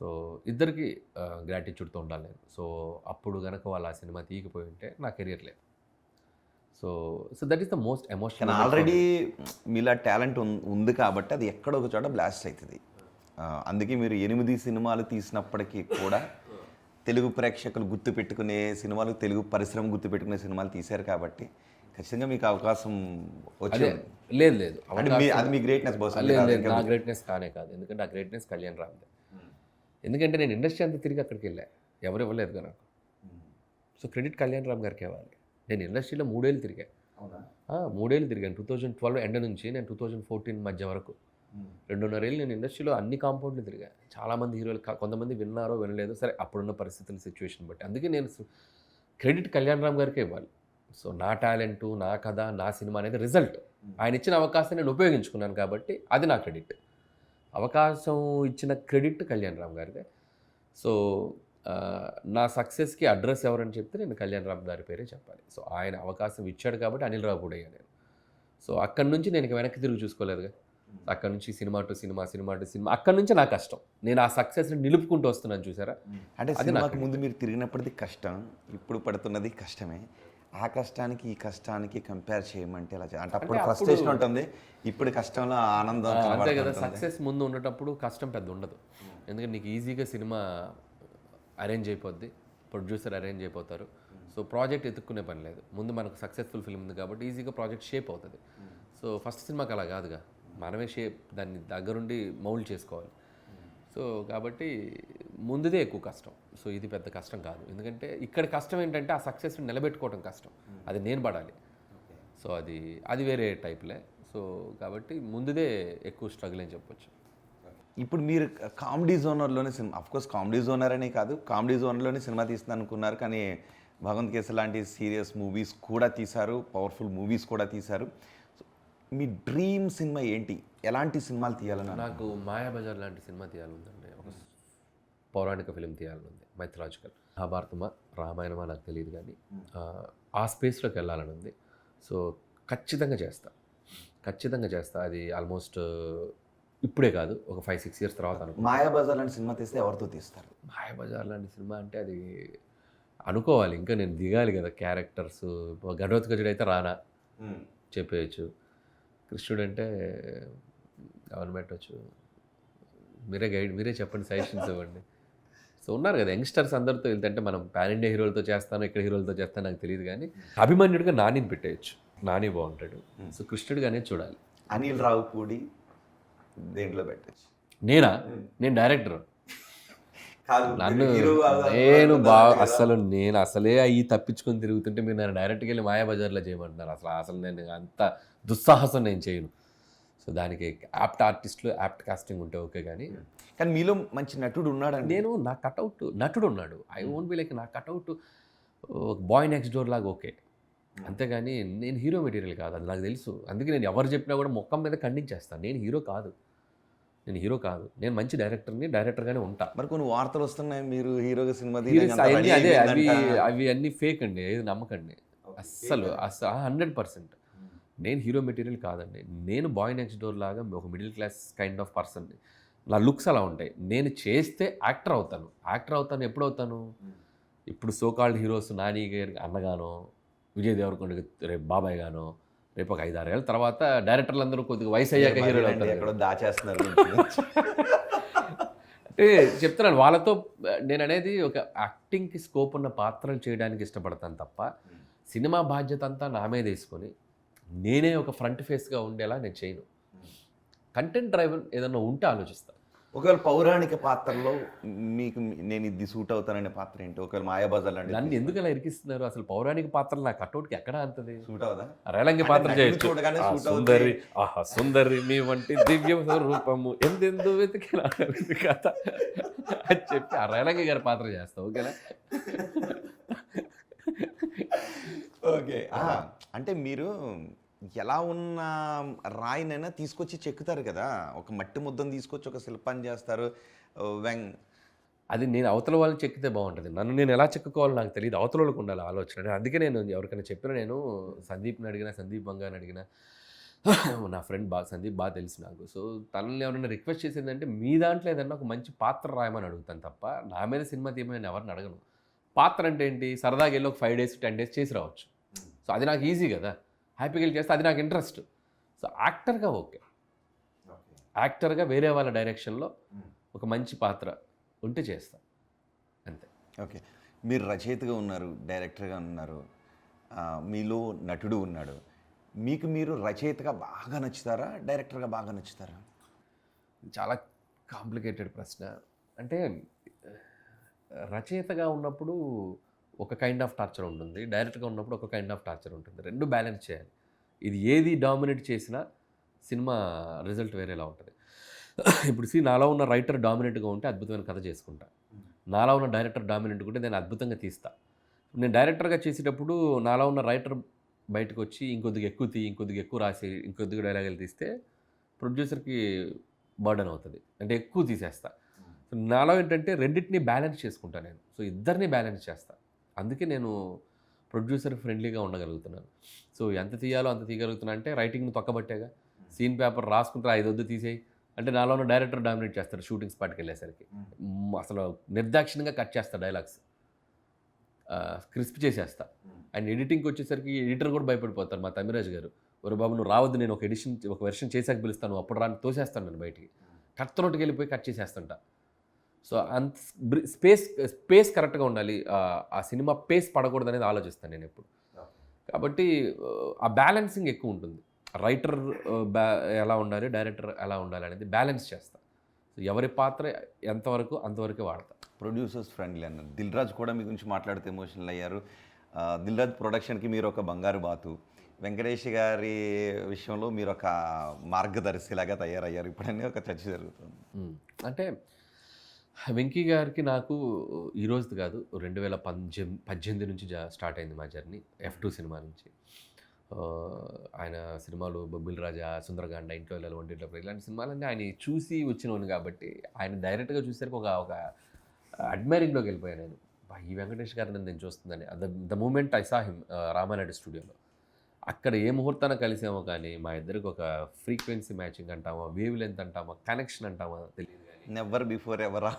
[SPEAKER 2] సో ఇద్దరికి గ్రాటిట్యూడ్తో ఉండాలి నేను. సో అప్పుడు కనుక వాళ్ళు ఆ సినిమా తీయకపోయి ఉంటే నా కెరియర్ లేదు. So that is the most emotional.
[SPEAKER 1] Already మీలా టాలెంట్ ఉంది కాబట్టి అది ఎక్కడో ఒక చోట బ్లాస్ట్ అవుతుంది. అందుకే మీరు 8 సినిమాలు తీసినప్పటికీ కూడా తెలుగు ప్రేక్షకులు గుర్తుపెట్టుకునే సినిమాలు, తెలుగు పరిశ్రమ గుర్తుపెట్టుకునే సినిమాలు తీశారు కాబట్టి ఖచ్చితంగా మీకు అవకాశం వచ్చింది.
[SPEAKER 2] లేదు
[SPEAKER 1] అది మీ గ్రేట్నెస్
[SPEAKER 2] నా గ్రేట్నెస్ కానే కాదు. ఎందుకంటే ఆ గ్రేట్నెస్ కళ్యాణ్ రామ్దే. ఎందుకంటే నేను ఇండస్ట్రీ అంతా తిరిగి అక్కడికి వెళ్ళా, ఎవరు ఇవ్వలేదుగా నాకు. సో క్రెడిట్ కళ్యాణ్ రామ్ గారికి ఇవ్వాలి. నేను ఇండస్ట్రీలో 3 ఏళ్ళు తిరిగాను. 3 ఏళ్ళు తిరిగాను. 2012 ఎండ్ నుంచి నేను 2014 మధ్య వరకు 2.5 ఏళ్ళు నేను ఇండస్ట్రీలో అన్ని కాంపౌండ్లు తిరిగాను. చాలామంది హీరోలు కొంతమంది విన్నారో వినలేదో, సరే అప్పుడున్న పరిస్థితుల సిచ్యువేషన్ బట్టి. అందుకే నేను క్రెడిట్ కళ్యాణ్ రామ్ గారికే ఇవ్వాలి. సో నా టాలెంటు, నా కథ, నా సినిమా అనేది రిజల్ట్. ఆయన ఇచ్చిన అవకాశాన్ని నేను ఉపయోగించుకున్నాను కాబట్టి అది నా క్రెడిట్. అవకాశం ఇచ్చిన క్రెడిట్ కళ్యాణ్ రామ్ గారిదే. సో నా సక్సెస్కి అడ్రస్ ఎవరని చెప్తే నేను కళ్యాణ్ రామ్ గారి పేరే చెప్పాలి. సో ఆయన అవకాశం ఇచ్చాడు కాబట్టి అనిల్ రావిపూడి అయ్యా నేను. సో అక్కడి నుంచి నేను వెనక్కి తిరిగి చూసుకోలేదుగా. అక్కడి నుంచి సినిమా టు సినిమా, అక్కడి నుంచి నా కష్టం. నేను ఆ సక్సెస్ని నిలుపుకుంటూ వస్తున్నాను చూసారా.
[SPEAKER 1] అంటే సినిమాకి ముందు మీరు తిరిగినప్పటిది కష్టం, ఇప్పుడు పడుతున్నది కష్టమే. ఆ కష్టానికి ఈ కష్టానికి కంపేర్ చేయమంటే ఎలా అంటే అప్పుడు ఫ్రస్ట్రేషన్ ఉంటుంది, ఇప్పుడు కష్టంలో ఆనందం.
[SPEAKER 2] అంతే కదా. సక్సెస్ ముందు ఉండేటప్పుడు కష్టం పెద్ద ఉండదు. ఎందుకంటే నీకు ఈజీగా సినిమా అరేంజ్ అయిపోద్ది, ప్రొడ్యూసర్ అరేంజ్ అయిపోతారు. సో ప్రాజెక్ట్ ఎత్తుక్కునే పని లేదు. ముందు మనకు సక్సెస్ఫుల్ ఫిల్మ్ ఉంది కాబట్టి ఈజీగా ప్రాజెక్ట్ షేప్ అవుతుంది. సో ఫస్ట్ సినిమాకి అలా కాదుగా, మనమే దాన్ని దగ్గరుండి మౌల్డ్ చేసుకోవాలి. సో కాబట్టి ముందుదే ఎక్కువ కష్టం. సో ఇది పెద్ద కష్టం కాదు. ఎందుకంటే ఇక్కడ కష్టం ఏంటంటే ఆ సక్సెస్ని నిలబెట్టుకోవడం కష్టం, అది నేను పడాలి. సో అది వేరే టైప్లే. సో కాబట్టి ముందుదే ఎక్కువ స్ట్రగుల్ అని చెప్పొచ్చు.
[SPEAKER 1] ఇప్పుడు మీరు కామెడీ జోనర్లోనే సినిమా, అఫ్కోర్స్ కామెడీ జోనర్ అనే కాదు, కామెడీ జోనర్లోనే సినిమా తీస్తుంది అనుకున్నారు, కానీ భగవంత్ కేసరి లాంటి సీరియస్ మూవీస్ కూడా తీశారు, పవర్ఫుల్ మూవీస్ కూడా తీశారు. మీ డ్రీమ్ సినిమా ఏంటి? ఎలాంటి సినిమాలు తీయాలని?
[SPEAKER 2] నాకు మాయాబజార్ లాంటి సినిమా తీయాలండి. ఒక పౌరాణిక ఫిలిం తీయాలనుంది, మైథలాజికల్. మహాభారతమా రామాయణమా నాకు తెలియదు, కానీ ఆ స్పేస్లోకి వెళ్ళాలని ఉంది. సో ఖచ్చితంగా చేస్తా. అది ఆల్మోస్ట్ ఇప్పుడే కాదు, ఒక 5-6 years తర్వాత అనుకో.
[SPEAKER 1] మాయాబజార్ లాంటి సినిమా తీస్తే ఎవరితో తీస్తారు?
[SPEAKER 2] మాయాబజార్ లాంటి సినిమా అంటే అది అనుకోవాలి, ఇంకా నేను దిగాలి కదా క్యారెక్టర్స్. గడవత్ గజుడు అయితే రానా, చెప్పేయచ్చు. కృష్ణుడు అంటే ఎవరిని పెట్టవచ్చు, మీరే చెప్పండి, సజెషన్స్ ఇవ్వండి. సో ఉన్నారు కదా యంగ్స్టర్స్ అందరితో వెళ్తుంటే, మనం పాన్ ఇండియా హీరోలతో చేస్తాను, ఇక్కడ హీరోలతో చేస్తాను నాకు తెలియదు, కానీ అభిమన్యుడిగా నానిని పెట్టేయచ్చు. నాని బాగుంటాడు. సో కృష్ణుడిగా అనేది చూడాలి.
[SPEAKER 1] అనిల్ రావిపూడి దేంట్లో పెట్టచ్చు?
[SPEAKER 2] నేను డైరెక్టర్.
[SPEAKER 1] కాదు,
[SPEAKER 2] నన్ను
[SPEAKER 1] హీరో
[SPEAKER 2] నేను అసలే అవి తప్పించుకొని తిరుగుతుంటే మీరు నన్ను డైరెక్ట్గా వెళ్ళి మాయాబజార్లో చేయమంటున్నారు. అసలు నేను అంత దుస్సాహసం నేను చేయను. సో దానికి యాప్ట్ ఆర్టిస్టులు, యాప్ట్ కాస్టింగ్ ఉంటే ఓకే, కానీ
[SPEAKER 1] మీలో మంచి నటుడు ఉన్నాడండి.
[SPEAKER 2] నేను నా కట్అవుట్ నటుడు ఉన్నాడు. ఐ ఓంట్ బి లైక్ నా కట్అవుట్ బాయ్ నెక్స్ట్ డోర్ లాగా ఓకే, అంతేగాని నేను హీరో మెటీరియల్ కాదు, అది నాకు తెలుసు. అందుకే నేను ఎవరు చెప్పినా కూడా మొక్కం మీద ఖండించేస్తాను. నేను హీరో కాదు, నేను మంచి డైరెక్టర్గానే ఉంటా.
[SPEAKER 1] మరి కొన్ని వార్తలు వస్తున్నాయి, మీరు హీరోగా సినిమా
[SPEAKER 2] అవి అన్నీ ఫేక్ అండి, ఏది నమ్మకండి అస్సలు 100%. నేను హీరో మెటీరియల్ కాదండి. నేను బాయ్ నెక్స్ట్ డోర్ లాగా ఒక middle class kind of person. నా లుక్స్ అలా ఉంటాయి. నేను చేస్తే యాక్టర్ అవుతాను. ఎప్పుడు అవుతాను? ఇప్పుడు సోకాల్డ్ హీరోస్ నాని గారి అన్నగానో, విజయ్ దేవరకొండకి రేపు బాబాయ్ గానో, రేపు ఒక 5-6 ఏళ్ళ తర్వాత డైరెక్టర్లు అందరూ కొద్దిగా వయసు అయ్యాక హీరోలు అవుతారు.
[SPEAKER 1] ఎక్కడో దాచేస్తున్నారు.
[SPEAKER 2] అంటే చెప్తున్నాను, వాళ్ళతో నేను అనేది ఒక యాక్టింగ్కి స్కోప్ ఉన్న పాత్రలు చేయడానికి ఇష్టపడతాను తప్ప, సినిమా బాధ్యత అంతా నా మీద వేసుకొని నేనే ఒక ఫ్రంట్ ఫేస్గా ఉండేలా నేను చేయను. కంటెంట్ డ్రైవర్ ఏదన్నా ఉంటే ఆలోచిస్తాను.
[SPEAKER 1] ఒకవేళ పౌరాణిక పాత్రలో మీకు నేను ఇది సూట్ అవుతాననే పాత్ర ఏంటి? ఒకవేళ మాయాబజార్ లాంటి
[SPEAKER 2] నన్ను ఎందుకు అలా ఇరికిస్తున్నారు? అసలు పౌరాణిక పాత్రలు నా కట్అవుట్కి ఎక్కడ అంతది?
[SPEAKER 1] సూట్ అవుదా?
[SPEAKER 2] రేలంగి పాత్ర చేయొచ్చు. సుందరి, సుందరి మీ వంటి దివ్య రూపము ఎందెందు వెతికినా కథ అని చెప్పి ఆ రేలంగి గారి పాత్ర చేస్తావు, ఓకేనా?
[SPEAKER 1] ఓకే. అంటే మీరు ఎలా ఉన్న రాయినైనా తీసుకొచ్చి చెక్కుతారు కదా. ఒక మట్టి ముద్దను తీసుకొచ్చి ఒక శిల్పాన్ని చేస్తారు.
[SPEAKER 2] అది నేను అవతల వాళ్ళు చెక్కితే బాగుంటుంది. నన్ను నేను ఎలా చెక్కుకోవాలో నాకు తెలియదు, అవతల వాళ్ళకు ఉండాలి ఆలోచన. అందుకే నేను ఎవరికైనా చెప్పినా, నేను సందీప్ని అడిగినా, సందీప్ బంగాని అడిగినా, నా ఫ్రెండ్ సందీప్ బాగా తెలుసు నాకు. సో తనని ఎవరైనా రిక్వెస్ట్ చేసేదంటే మీ దాంట్లో ఏదన్నా ఒక మంచి పాత్ర రాయమని అడుగుతాను తప్ప నా మీద సినిమా తీయమని నేను ఎవరిని అడగను. పాత్ర అంటే ఏంటి? సరదాగా వెళ్ళి ఒక 5 days 10 days చేసి రావచ్చు. సో అది నాకు ఈజీ కదా, హ్యాపీగా వెళ్ళి చేస్తే అది నాకు ఇంట్రెస్ట్. సో యాక్టర్గా ఓకే, యాక్టర్గా వేరే వాళ్ళ డైరెక్షన్లో ఒక మంచి పాత్ర ఉంటే చేస్తా, అంతే.
[SPEAKER 1] ఓకే. మీరు రచయితగా ఉన్నారు, డైరెక్టర్గా ఉన్నారు, మీలో నటుడు ఉన్నాడు. మీకు మీరు రచయితగా బాగా నచ్చుతారా, డైరెక్టర్గా బాగా నచ్చుతారా?
[SPEAKER 2] చాలా కాంప్లికేటెడ్ ప్రశ్న. అంటే రచయితగా ఉన్నప్పుడు ఒక కైండ్ ఆఫ్ టార్చర్ ఉంటుంది, డైరెక్ట్గా ఉన్నప్పుడు ఒక కైండ్ ఆఫ్ టార్చర్ ఉంటుంది. రెండు బ్యాలెన్స్ చేయాలి. ఇది ఏది డామినేట్ చేసినా సినిమా రిజల్ట్ వేరేలా ఉంటుంది. ఇప్పుడు నాలో ఉన్న రైటర్ డామినేట్గా ఉంటే అద్భుతమైన కథ చేసుకుంటా, నాలో ఉన్న డైరెక్టర్ డామినేట్గా ఉంటే నేను అద్భుతంగా తీస్తా. నేను డైరెక్టర్గా చేసేటప్పుడు నాలో ఉన్న రైటర్ బయటకు వచ్చి ఇంకొద్దిగా ఎక్కువ రాసి ఇంకొద్దిగా డైలాగులు తీస్తే ప్రొడ్యూసర్కి బర్డన్ అవుతుంది, అంటే ఎక్కువ తీసేస్తా. సో నాలో ఏంటంటే రెండింటిని బ్యాలెన్స్ చేసుకుంటా నేను. సో ఇద్దరిని బ్యాలెన్స్ చేస్తా. అందుకే నేను ప్రొడ్యూసర్ ఫ్రెండ్లీగా ఉండగలుగుతున్నాను. సో ఎంత తీయాలో అంత తీయగలుగుతున్నా అంటే రైటింగ్ని తొక్కబట్టేగా. సీన్ పేపర్ రాసుకుంటారు, 5 వద్దు తీసేయి అంటే నాలో ఉన్న డైరెక్టర్ డామినేట్ చేస్తాడు. షూటింగ్ స్పాట్కి వెళ్ళేసరికి అసలు నిర్దాక్షిణ్యంగా కట్ చేస్తా, డైలాగ్స్ క్రిస్ప్ చేసేస్తా. అండ్ ఎడిటింగ్కి వచ్చేసరికి ఎడిటర్ కూడా భయపడిపోతారు. మా తమిరాజ్ గారు, ఒరే బాబు నువ్వు రావద్దు, నేను ఒక వెర్షన్ చేసాక పిలుస్తాను, అప్పుడు రాని తోసేస్తాను నేను బయటికి, కత్తినోటికి వెళ్ళిపోయి కట్ చేసేస్తుంటా. సో అంత స్పేస్ కరెక్ట్గా ఉండాలి, ఆ సినిమా పేస్ పడకూడదు అనేది ఆలోచిస్తాను నేను ఎప్పుడు. కాబట్టి ఆ బ్యాలెన్సింగ్ ఎక్కువ ఉంటుంది. రైటర్ ఎలా ఉండాలి, డైరెక్టర్ ఎలా ఉండాలి అనేది బ్యాలెన్స్ చేస్తా. సో ఎవరి పాత్ర ఎంతవరకు అంతవరకే వాడతా.
[SPEAKER 1] ప్రొడ్యూసర్స్ ఫ్రెండ్లీ అన్నారు. దిల్ రాజు కూడా మీ గురించి మాట్లాడితే ఎమోషనల్ అయ్యారు. దిల్ రాజు ప్రొడక్షన్కి మీరు ఒక బంగారు బాతు, వెంకటేష్ గారి విషయంలో మీరు ఒక మార్గదర్శిలాగా తయారయ్యారు. ఇప్పుడన్నీ ఒక చర్చ జరుగుతుంది.
[SPEAKER 2] అంటే వెంకీ గారికి నాకు ఈరోజు కాదు, 2018 నుంచి స్టార్ట్ అయింది మా జర్నీ. F2 సినిమా నుంచి. ఆయన సినిమాలు బొబ్బిల్ రాజా, సుందరగాండ, ఇంట్లో వెళ్ళాలి, వంటింట్లో ఇలాంటి సినిమాలన్నీ ఆయన చూసి వచ్చినవాడిని కాబట్టి ఆయన డైరెక్ట్గా చూసేసరికి ఒక అడ్మైరింగ్లోకి వెళ్ళిపోయాను నేను. ఈ వెంకటేష్ గారిని నేను చూస్తుందని. The moment I saw him Ramanaidu స్టూడియోలో, అక్కడ ఏ ముహూర్తాన కలిసామో కానీ మా ఇద్దరికి ఒక ఫ్రీక్వెన్సీ మ్యాచింగ్ అంటామా, వేవ్ లెంత్ అంటామా, కనెక్షన్ అంటామా తెలియదు.
[SPEAKER 1] నెవర్ బిఫోర్ ఎవరా,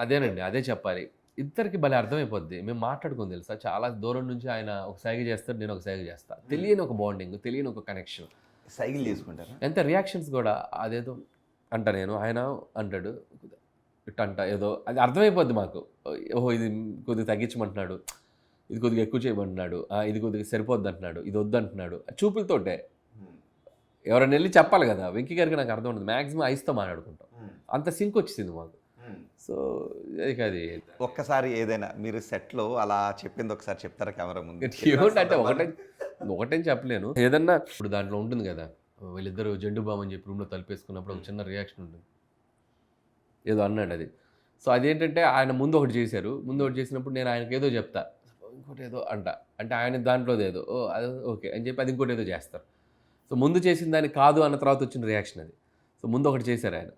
[SPEAKER 2] అదేనండి, అదే చెప్పాలి. ఇద్దరికి భలే అర్థమైపోద్ది. మేము మాట్లాడుకోం తెలుసా? చాలా దూరం నుంచి ఆయన ఒక సైగ చేస్తాడు, నేను ఒక సైగ చేస్తా. తెలియని ఒక బాండింగ్, తెలియని ఒక కనెక్షన్.
[SPEAKER 1] సైకిల్ చేసుకుంటారా?
[SPEAKER 2] ఎంత రియాక్షన్స్ కూడా అదేదో అంట నేను, ఆయన అంటాడు ఇట్టంట ఏదో, అది అర్థమైపోద్ది మాకు. ఓహో ఇది కొద్దిగా తగ్గించమంటున్నాడు, ఇది కొద్దిగా ఎక్కువ చేయమంటున్నాడు, ఇది కొద్దిగా సరిపోద్ది అంటున్నాడు, ఇది వద్దు అంటున్నాడు. చూపులతోటే ఎవరైనా వెళ్ళి చెప్పాలి కదా. వెంకీ గారికి నాకు అర్థం ఉండదు, మ్యాక్సిమం ఐస్తో మాట్లాడుకుంటాం. అంత సింక్ వచ్చింది మాకు. సో ఇక అది
[SPEAKER 1] ఒక్కసారి ఏదైనా మీరు సెట్లో అలా చెప్పింది ఒకసారి చెప్తారా కెమెరా ముందు?
[SPEAKER 2] ఏమిటంటే ఒకటేం చెప్పలేను. ఏదన్నా ఇప్పుడు దాంట్లో ఉంటుంది కదా, వీళ్ళిద్దరు జెండు బామ్ అని చెప్పి రూమ్లో తలిపేసుకున్నప్పుడు ఒక చిన్న రియాక్షన్ ఉంటుంది, ఏదో అన్నాడు అది. సో అదేంటంటే ఆయన ముందు ఒకటి చేశారు, ముందు ఒకటి చేసినప్పుడు నేను ఆయనకి ఏదో చెప్తా, ఇంకోటి ఏదో అంటే ఆయన దాంట్లోది ఏదో అది ఓకే అని చెప్పి అది ఇంకోటి ఏదో చేస్తారు. సో ముందు చేసిన దానికి కాదు అన్న తర్వాత వచ్చిన రియాక్షన్ అది. సో ముందు ఒకటి చేశారు ఆయన,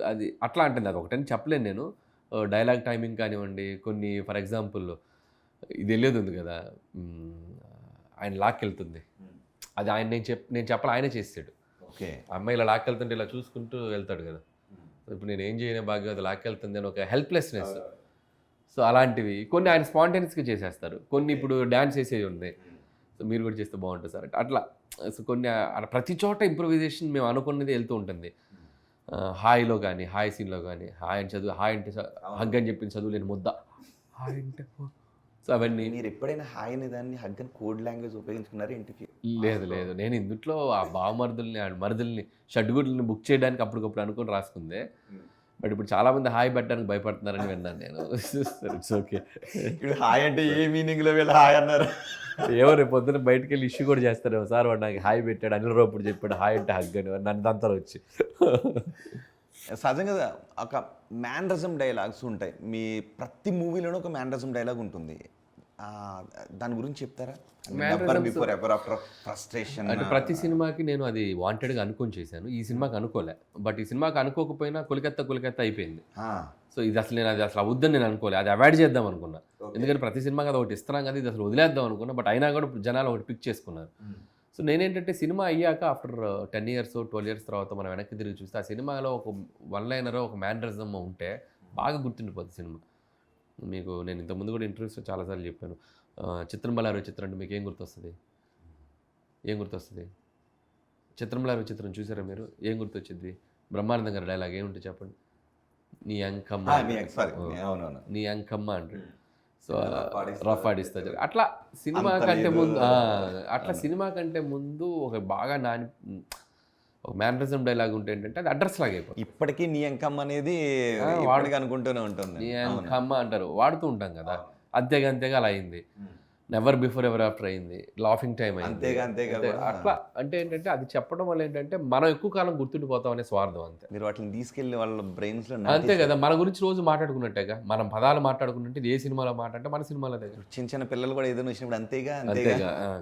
[SPEAKER 2] అది అట్లా అంటుంది. అది ఒకటని చెప్పలేను నేను. డైలాగ్ టైమింగ్ కానివ్వండి, కొన్ని ఫర్ ఎగ్జాంపుల్ ఇది వెళ్ళేది ఉంది కదా, ఆయన లాక్కెళ్తుంది, అది ఆయన నేను చెప్పాలి, ఆయనే చేసాడు.
[SPEAKER 1] ఓకే,
[SPEAKER 2] అమ్మాయి ఇలా లాక్కెళ్తుంటే ఇలా చూసుకుంటూ వెళ్తాడు కదా. ఇప్పుడు నేను ఏం చేయనే బాగా అది లాక్కెళ్తుంది అని ఒక హెల్ప్లెస్నెస్. సో అలాంటివి కొన్ని ఆయన స్పాంటేనియస్గా చేసేస్తారు. కొన్ని ఇప్పుడు డ్యాన్స్ చేసేవి ఉన్నాయి, సో మీరు కూడా చేస్తే బాగుంటుంది సార్ అట్లా. సో కొన్ని ప్రతి చోట ఇంప్రూవైజేషన్ మేము అనుకున్నది వెళ్తూ ఉంటుంది. హాయ్లో కానీ, హాయ్ సీన్లో కానీ, హాయ్ అని చదువు, హాయ్ అంటే హగ్ అని చెప్పిన చదువు లేని ముద్ద, హాయ్ అంటే సో అవన్నీ.
[SPEAKER 1] మీరు ఎప్పుడైనా హాయ్ అనే దాన్ని హగ్ అని కోడ్ లాంగ్వేజ్ ఉపయోగించుకున్నారా ఇంటికి?
[SPEAKER 2] లేదు నేను ఇందులో ఆ బావమరుదుల్ని మరుదుల్ని షడ్గుడ్లని బుక్ చేయడానికి అప్పటికప్పుడు అనుకుని రాసుకుందే. బట్ ఇప్పుడు చాలామంది హాయ్ పెట్టడానికి భయపడుతున్నారని విన్నాను నేను. It's okay.
[SPEAKER 1] ఇప్పుడు హాయ్ అంటే ఏ మీనింగ్లో వీళ్ళు హాయ్ అన్నారు?
[SPEAKER 2] ఏమో రేపు పొద్దున్న బయటకు వెళ్ళి ఇష్యూ కూడా చేస్తారు, సార్ వాడు నాకు హాయ్ పెట్టాడు, అనిల్ రావుపూడి చెప్పాడు హాయ్ అంటే హగ్ అని, నన్ను దాంతో వచ్చి.
[SPEAKER 1] సహజంగా ఒక మ్యానరిజం డైలాగ్స్ ఉంటాయి, మీ ప్రతి మూవీలోనూ ఒక మ్యానరిజం డైలాగ్ ఉంటుంది. దాని గురించి చెప్తారా? బిఫోర్ ఎవర్ ఆఫ్టర్ ఫ్రస్ట్రేషన్
[SPEAKER 2] అంటే ప్రతి సినిమాకి నేను అది వాంటెడ్గా అనుకొని చేశాను. ఈ సినిమాకి అనుకోలే, బట్ ఈ సినిమాకి అనుకోకపోయినా కొలికెత్త అయిపోయింది. సో ఇది అసలు నేను అది అసలు అవుద్దని నేను అనుకోలే, అది అవాయిడ్ చేద్దాం అనుకున్నా. ఎందుకంటే ప్రతి సినిమాకి అది ఒకటి ఇస్తున్నాం కదా, ఇది అసలు వదిలేద్దాం అనుకున్నా. బట్ అయినా కూడా జనాలు ఒకటి పిక్ చేసుకున్నారు. సో నేనేంటంటే సినిమా అయ్యాక ఆఫ్టర్ 10 years 12 years తర్వాత మనం వెనక్కి తిరిగి చూస్తే ఆ సినిమాలో ఒక వన్ లైనర్ ఒక మ్యానరిజం ఉంటే బాగా గుర్తుండిపోతుంది సినిమా. మీకు నేను ఇంతకుముందు కూడా ఇంటర్వ్యూస్లో చాలాసార్లు చెప్పాను, చిత్రంబలారు చిత్రం అంటే మీకు ఏం గుర్తొస్తుంది? చిత్రంబలారు చిత్రం చూసారా మీరు? ఏం గుర్తొచ్చింది? బ్రహ్మానందం గారి డైలాగ్ ఏముంటుంది చెప్పండి? నీ అంకమ్మ అంటాడు. సో రఫ్ ఆడిస్తా అట్లా సినిమా కంటే ముందు ఒక బాగా ఒక మ్యానరిజం డైలాగ్ ఉంటే ఏంటంటే అది అడ్రస్ లాగా అయిపోతుంది.
[SPEAKER 1] ఇప్పటికీ నీ అంకమ్మ అనేది వాడికి అనుకుంటూనే ఉంటుంది.
[SPEAKER 2] నీ అంకమ్మ అంటారు, వాడుతూ ఉంటాం కదా. అంతేగా అలా అయింది. నెవర్ బిఫోర్ ఎవర్ ఆఫ్టర్ అయింది, లాఫింగ్ టైం అయింది. అట్లా అంటే ఏంటంటే అది చెప్పడం వల్ల ఏంటంటే మనం ఎక్కువ కాలం గుర్తుండిపోతాం అనే స్వార్థం అంతే.
[SPEAKER 1] మీరు వాటిని తీసుకెళ్ళి వాళ్ళ బ్రెయిన్స్ లో
[SPEAKER 2] అంతే కదా, మన గురించి రోజు మాట్లాడుకున్నట్టేగా, మనం పదాలు మాట్లాడుకున్నట్టు ఏ సినిమాలో మాట అంటే మన సినిమాలో దగ్గర
[SPEAKER 1] చిన్న పిల్లలు కూడా ఏదైనా వచ్చినప్పుడు అంతేగా.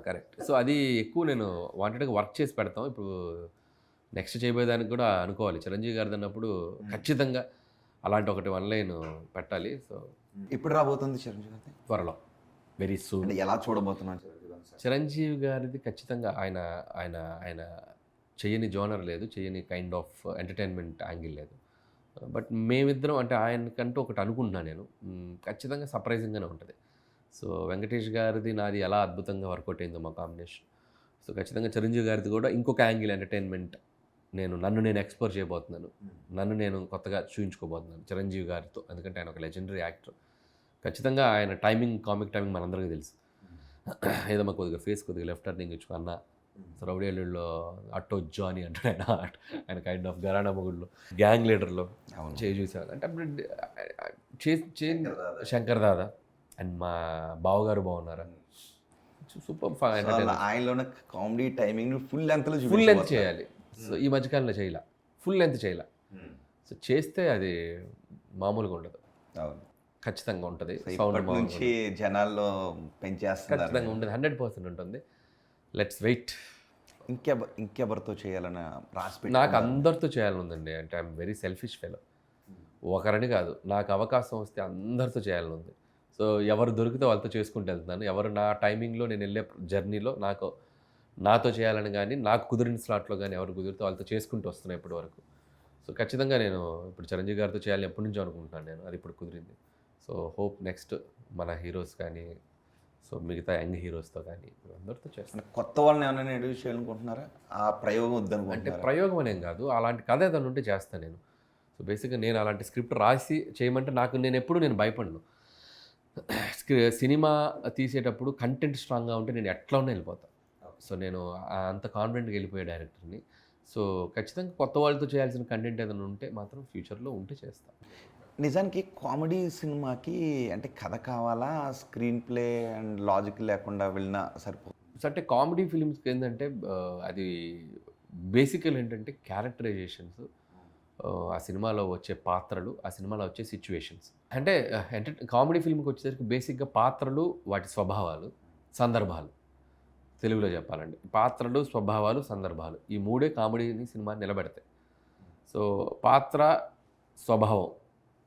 [SPEAKER 2] కరెక్ట్. సో అది ఎక్కువ నేను వాంటెడ్గా వర్క్ చేసి పెడతాం. ఇప్పుడు నెక్స్ట్ చేయబోయేదానికి కూడా అనుకోవాలి, చిరంజీవి గారిది అన్నప్పుడు ఖచ్చితంగా అలాంటి ఒకటి వన్ లైన్ పెట్టాలి. సో
[SPEAKER 1] ఇప్పుడు రాబోతుంది చిరంజీవి గారి
[SPEAKER 2] త్వరలో, వెరీ సూన్.
[SPEAKER 1] ఎలా చూడబోతున్నాను
[SPEAKER 2] చిరంజీవి గారిది? ఖచ్చితంగా ఆయన చేయని జోనర్ లేదు, చేయని కైండ్ ఆఫ్ ఎంటర్టైన్మెంట్ యాంగిల్ లేదు. బట్ మేమిద్దరం అంటే ఆయనకంటూ ఒకటి అనుకుంటున్నాను నేను, ఖచ్చితంగా సర్ప్రైజింగ్గానే ఉంటుంది. సో వెంకటేష్ గారిది నాది ఎలా అద్భుతంగా వర్కౌట్ అయిందో మా కాంబినేషన్, సో ఖచ్చితంగా చిరంజీవి గారిది కూడా ఇంకొక యాంగిల్ ఎంటర్టైన్మెంట్ నన్ను నేను ఎక్స్ప్లోర్ చేయబోతున్నాను, నన్ను నేను కొత్తగా చూపించుకోబోతున్నాను చిరంజీవి గారితో. ఎందుకంటే ఆయన ఒక లెజెండరీ యాక్టర్. ఖచ్చితంగా ఆయన కామిక్ టైమింగ్ మనందరికీ తెలుసు. ఏదో మాకు కొద్దిగా ఫేస్ కొద్దిగా లెఫ్ట్ టర్నింగ్ ఇచ్చుకో అన్న, రౌడీ అల్లుళ్ళలో అట్టో జానీ అంటాడు ఆయన కైండ్ ఆఫ్ గరానా మొగుళ్ళు, గ్యాంగ్ లీడర్లో చూసాను. అంటే అప్పుడు శంకర్ దాదా అండ్ మా బావగారు బాగున్నారా, సూపర్
[SPEAKER 1] ఆయనలో కామెడీ టైమింగ్ ఫుల్ లెంత్
[SPEAKER 2] చేయాలి. సో ఈ మధ్యకాలంలో ఫుల్ లెంత్ చేయాలి. సో చేస్తే అది మామూలుగా ఉండదు, ఖచ్చితంగా ఉంటుంది. సౌండ్
[SPEAKER 1] నుంచి జనాల్లో పెంచేస్తారు,
[SPEAKER 2] ఖచ్చితంగా ఉంటుంది, 100% ఉంటుంది. Let's wait.
[SPEAKER 1] ఇంకెవరితో చేయాలని రాసి?
[SPEAKER 2] నాకు అందరితో చేయాలని ఉందండి. అంటే ఐఎమ్ వెరీ సెల్ఫిష్ ఫెలో. ఒకరని కాదు, నాకు అవకాశం వస్తే అందరితో చేయాలని ఉంది. సో ఎవరు దొరికితే వాళ్ళతో చేసుకుంటూ వెళ్తున్నాను. ఎవరు నా టైమింగ్లో నేను వెళ్ళే జర్నీలో నాతో చేయాలని కానీ, నాకు కుదిరిన స్లాట్లో కానీ ఎవరు కుదిరితే వాళ్ళతో చేసుకుంటూ వస్తున్నాను ఇప్పటి వరకు. సో ఖచ్చితంగా నేను ఇప్పుడు చిరంజీవి గారితో చేయాలని ఎప్పటి నుంచో అనుకుంటున్నాను నేను, అది ఇప్పుడు కుదిరింది. సో హోప్ నెక్స్ట్ మన హీరోస్ కానీ సో మిగతా యంగ్ హీరోస్తో కానీ అందరితో చేస్తాం.
[SPEAKER 1] అంటే కొత్త వాళ్ళని ఏమైనా ఇంట్రడ్యూస్ చేయాలనుకుంటున్నారా? ఆ ప్రయోగం
[SPEAKER 2] అంటే
[SPEAKER 1] వద్దనుకుంటున్నారా?
[SPEAKER 2] ప్రయోగం అనేం కాదు, అలాంటి కథ ఏదైనా ఉంటే చేస్తాను నేను. సో బేసిక్గా నేను అలాంటి స్క్రిప్ట్ రాసి చేయమంటే నేను ఎప్పుడు భయపడను. సినిమా తీసేటప్పుడు కంటెంట్ స్ట్రాంగ్గా ఉంటే నేను ఎట్లా ఉన్నా వెళ్ళిపోతాను. సో నేను అంత కాన్ఫిడెంట్గా వెళ్ళిపోయే డైరెక్టర్ని. సో ఖచ్చితంగా కొత్త వాళ్ళతో చేయాల్సిన కంటెంట్ ఏదైనా ఉంటే మాత్రం ఫ్యూచర్లో ఉంటే చేస్తాను.
[SPEAKER 1] నిజానికి కామెడీ సినిమాకి అంటే కథ కావాలా, స్క్రీన్ ప్లే అండ్ లాజిక్ లేకుండా వెళ్ళినా సరిపోతుంది?
[SPEAKER 2] సో అంటే కామెడీ ఫిలిమ్స్కి ఏంటంటే అది బేసికల్ ఏంటంటే క్యారెక్టరైజేషన్స్, ఆ సినిమాలో వచ్చే పాత్రలు, ఆ సినిమాలో వచ్చే సిచ్యువేషన్స్. అంటే కామెడీ ఫిల్మ్కి వచ్చేసరికి బేసిక్గా పాత్రలు, వాటి స్వభావాలు, సందర్భాలు. తెలుగులో చెప్పాలంటే పాత్రలు, స్వభావాలు, సందర్భాలు, ఈ మూడే కామెడీని సినిమా నిలబెడతాయి. సో పాత్ర స్వభావం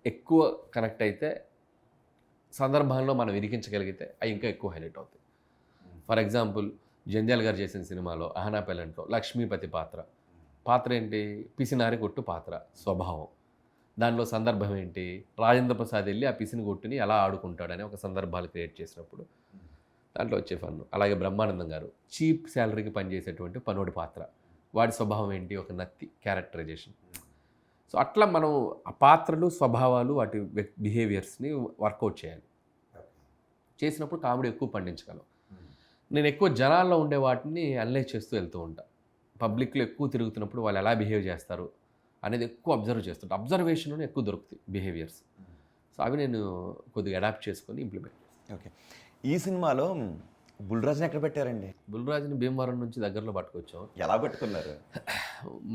[SPEAKER 2] ఎక్కువ కనెక్ట్ అయితే, సందర్భంలో మనం ఇరికించగలిగితే అవి ఇంకా ఎక్కువ హైలైట్ అవుతాయి. ఫర్ ఎగ్జాంపుల్ జంధ్యాల గారు చేసిన సినిమాలో అహనా పెళ్ళంట్లో లక్ష్మీపతి పాత్ర ఏంటి? పిసినారి కొట్టు పాత్ర స్వభావం. దానిలో సందర్భం ఏంటి? రాజేంద్ర ప్రసాద్ వెళ్ళి ఆ పిసిని కొట్టుని ఎలా ఆడుకుంటాడని ఒక సందర్భాలు క్రియేట్ చేసినప్పుడు దాంట్లో వచ్చే ఫన్ను. అలాగే బ్రహ్మానందం గారు చీప్ శాలరీకి పనిచేసేటువంటి పనోడి పాత్ర, వాడి స్వభావం ఏంటి? ఒక నత్తి క్యారెక్టరైజేషన్. సో అట్లా మనం ఆ పాత్రలు, స్వభావాలు, వాటి బిహేవియర్స్ని వర్కౌట్ చేయాలి. చేసినప్పుడు కామెడీ ఎక్కువ పండించగలం. నేను ఎక్కువ జనాల్లో ఉండే వాటిని అనలైజ్ చేస్తూ వెళ్తూ ఉంటాను. పబ్లిక్లో ఎక్కువ తిరుగుతున్నప్పుడు వాళ్ళు ఎలా బిహేవ్ చేస్తారు అనేది ఎక్కువ అబ్జర్వ్ చేస్తుంటాను. అబ్జర్వేషన్లోనే ఎక్కువ దొరుకుతాయి బిహేవియర్స్. సో అవి నేను కొద్దిగా అడాప్ట్ చేసుకొని ఇంప్లిమెంట్ చేస్తాను.
[SPEAKER 1] ఓకే. ఈ సినిమాలో బుల్రాజ్ని ఎక్కడ పెట్టారండి?
[SPEAKER 2] బుల్రాజ్ని భీమవరం నుంచి దగ్గరలో పట్టుకొచ్చాం.
[SPEAKER 1] ఎలా పట్టుకున్నారు?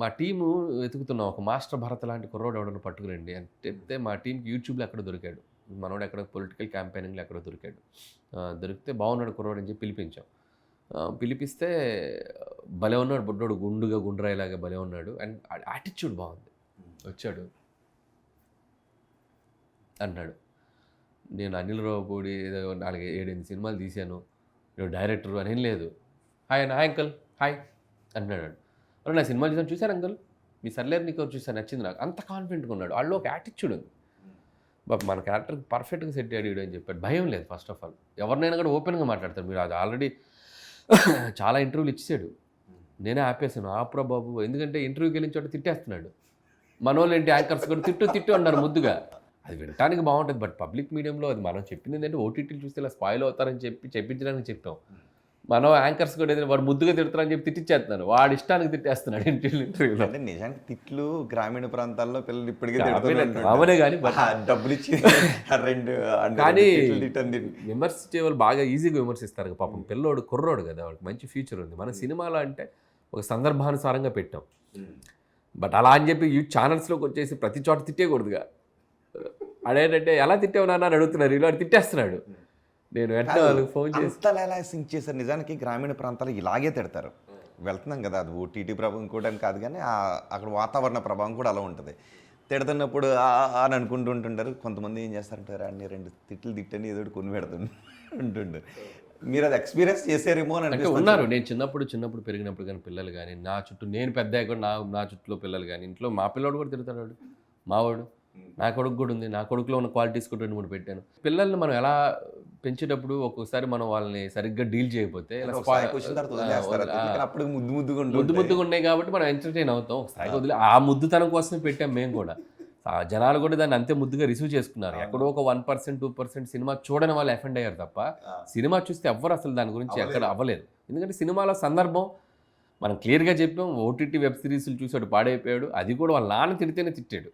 [SPEAKER 2] మా టీము వెతుకుతున్నాం, ఒక మాస్టర్ భరత్ లాంటి కుర్రోడు ఎవడన్నా పట్టుకురండి అని చెప్తే మా టీంకి యూట్యూబ్లో ఎక్కడ దొరికాడు. మనోడు ఎక్కడ పొలిటికల్ క్యాంపెయినింగ్లో ఎక్కడ దొరికాడు. దొరికితే బాగున్నాడు కుర్రోడు అని చెప్పి పిలిపించాం. పిలిపిస్తే భలే ఉన్నాడు బుడ్డోడు, గుండ్రాయిలాగా భలే ఉన్నాడు. అండ్ యాటిట్యూడ్ బాగుంది. వచ్చాడు అన్నాడు, నేను అనిల్ రావిపూడి ఏదో 4-7 సినిమాలు తీశాను, నేను డైరెక్టర్ అని ఏం లేదు. హాయ్ అంకల్ హాయ్ అన్నాడు. నా సినిమాలు చూశాను అంకల్, మీ సర్లేరు నీకు చూసాను, నచ్చింది నాకు. అంత కాన్ఫిడెంట్గా ఉన్నాడు. వాళ్ళు ఒక యాటిట్యూడ్ ఉంది. బాబు మన క్యారెక్టర్కి పర్ఫెక్ట్గా సెట్ అయ్యాడు అని చెప్పాడు. భయం లేదు. ఫస్ట్ ఆఫ్ ఆల్ ఎవరినైనా కూడా ఓపెన్గా మాట్లాడతారు. మీరు అది ఆల్రెడీ చాలా ఇంటర్వ్యూలు ఇచ్చాడు. నేనే ఆపేసాను, ఆపురా బాబు, ఎందుకంటే ఇంటర్వ్యూకి వెళ్ళిన చోట తిట్టేస్తున్నాడు. మనోళ్ళు ఏంటి యాంకర్స్ కూడా తిట్టు అన్నారు ముద్దుగా. అది వినటానికి బాగుంటుంది, బట్ పబ్లిక్ మీడియంలో అది మనం చెప్పింది ఏంటంటే ఓటీటీలు చూస్తే ఇలా స్పాయిల్ అవుతారని చెప్పించడానికి చెప్పాం. మనం యాంకర్స్ కూడా ఏదైనా వాడు ముద్దుగా తిడతారని చెప్పి తిట్టిచ్చేస్తున్నాను, వాడి ఇష్టానికి తిట్టేస్తున్నాడు ఇంటర్వ్యూలో.
[SPEAKER 1] అంటే నిజానికి తిట్లు గ్రామీణ ప్రాంతాల్లో పిల్లలు ఇప్పటికే
[SPEAKER 2] కామనే కానీ
[SPEAKER 1] డబ్బులు ఇచ్చి 2
[SPEAKER 2] కానీ విమర్శించే వాళ్ళు బాగా ఈజీగా విమర్శిస్తారు. పాపం పిల్లోడు కుర్రోడు కదా, వాడికి మంచి ఫ్యూచర్ ఉంది. మన సినిమాలో అంటే ఒక సందర్భానుసారంగా పెట్టాం. బట్ అలా అని చెప్పి ఛానల్స్లోకి వచ్చేసి ప్రతి చోట తిట్టేయకూడదుగా. అదేంటంటే ఎలా తిట్టావు నాన్న అని అడుగుతున్నారు, ఇలా తిట్టేస్తున్నాడు. నేను వెంటనే వాళ్ళకి ఫోన్ చేసి
[SPEAKER 1] ఎలా సింక్ చేశారు? నిజానికి గ్రామీణ ప్రాంతాలు ఇలాగే తిడతారు. వెళ్తున్నాం కదా, అది ఓటీటీ ప్రభావం కూడా కాదు, కానీ అక్కడ వాతావరణ ప్రభావం కూడా అలా ఉంటుంది. తిడుతున్నప్పుడు అని అనుకుంటూ ఉంటుంటారు. కొంతమంది ఏం చేస్తారంటారు, అన్ని 2 తిట్లు తిట్టని ఏదో కొని పెడుతుంటారు. మీరు అది ఎక్స్పీరియన్స్ చేసారేమో అని
[SPEAKER 2] అంటే ఉన్నారు. నేను చిన్నప్పుడు పెరిగినప్పుడు కానీ పిల్లలు కానీ నా చుట్టూ, నేను పెద్ద కూడా నా చుట్టూలో పిల్లలు కానీ, ఇంట్లో మా పిల్లోడు కూడా తిడతాడు. మావాడు నా కొడుకు కూడా ఉంది, నా కొడుకులో ఉన్న క్వాలిటీస్ కూడా 2-3 పెట్టాను. పిల్లల్ని మనం ఎలా పెంచేటప్పుడు ఒక్కొక్కసారి మనం వాళ్ళని సరిగ్గా డీల్ చేయకపోతే ముద్దుగా ఉన్నాయి కాబట్టి మనం ఎంటర్టైన్ అవుతాం. ఒకసారి వదిలే ఆ ముద్దుతనం కోసమే పెట్టాం మేము కూడా. జనాలు కూడా దాన్ని అంతే ముద్దుగా రిసీవ్ చేసుకున్నారు. ఎక్కడో ఒక 1%, 2% సినిమా చూడని వాళ్ళు అఫెండ్ అయ్యారు తప్ప సినిమా చూస్తే ఎవ్వరు అసలు దాని గురించి ఎక్కడ అవ్వలేదు. ఎందుకంటే సినిమాలో సందర్భం మనం క్లియర్గా చెప్పాం. ఓటీటీ వెబ్ సిరీస్లు చూసాడు, పాడైపోయాడు. అది కూడా వాళ్ళ నాన్న తిడితేనే తిట్టాడు,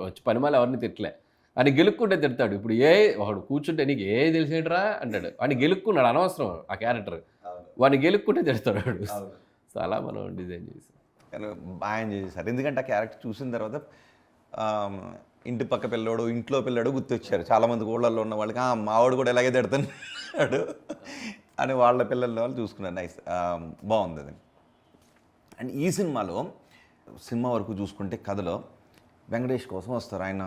[SPEAKER 2] వచ్చి పనిమాల ఎవరిని తిట్టలే. అని గెలుక్కుంటే తిడతాడు. ఇప్పుడు వాడు కూర్చుంటే నీకు తెలిసేట్రా అంటాడు. వాడిని గెలుక్కున్నాడు, అనవసరం ఆ క్యారెక్టర్. వాడిని గెలుక్కుంటే తిడతాడు వాడు. సో అలా మనం డిజైన్ చేసాం.
[SPEAKER 1] కానీ బాగా చేశారు. ఎందుకంటే ఆ క్యారెక్టర్ చూసిన తర్వాత ఇంటి పక్క పిల్లోడు, ఇంట్లో పిల్లాడు గుర్తొచ్చారు. చాలామంది ఊళ్ళల్లో ఉన్న వాళ్ళకి మావాడు కూడా ఇలాగే తిడుతున్నాడు అని వాళ్ళ పిల్లల వాళ్ళు చూసుకున్నారు. నైస్, బాగుంది అది. అండ్ ఈ సినిమా వరకు చూసుకుంటే కథలో వెంకటేష్ కోసం వస్తారు. ఆయన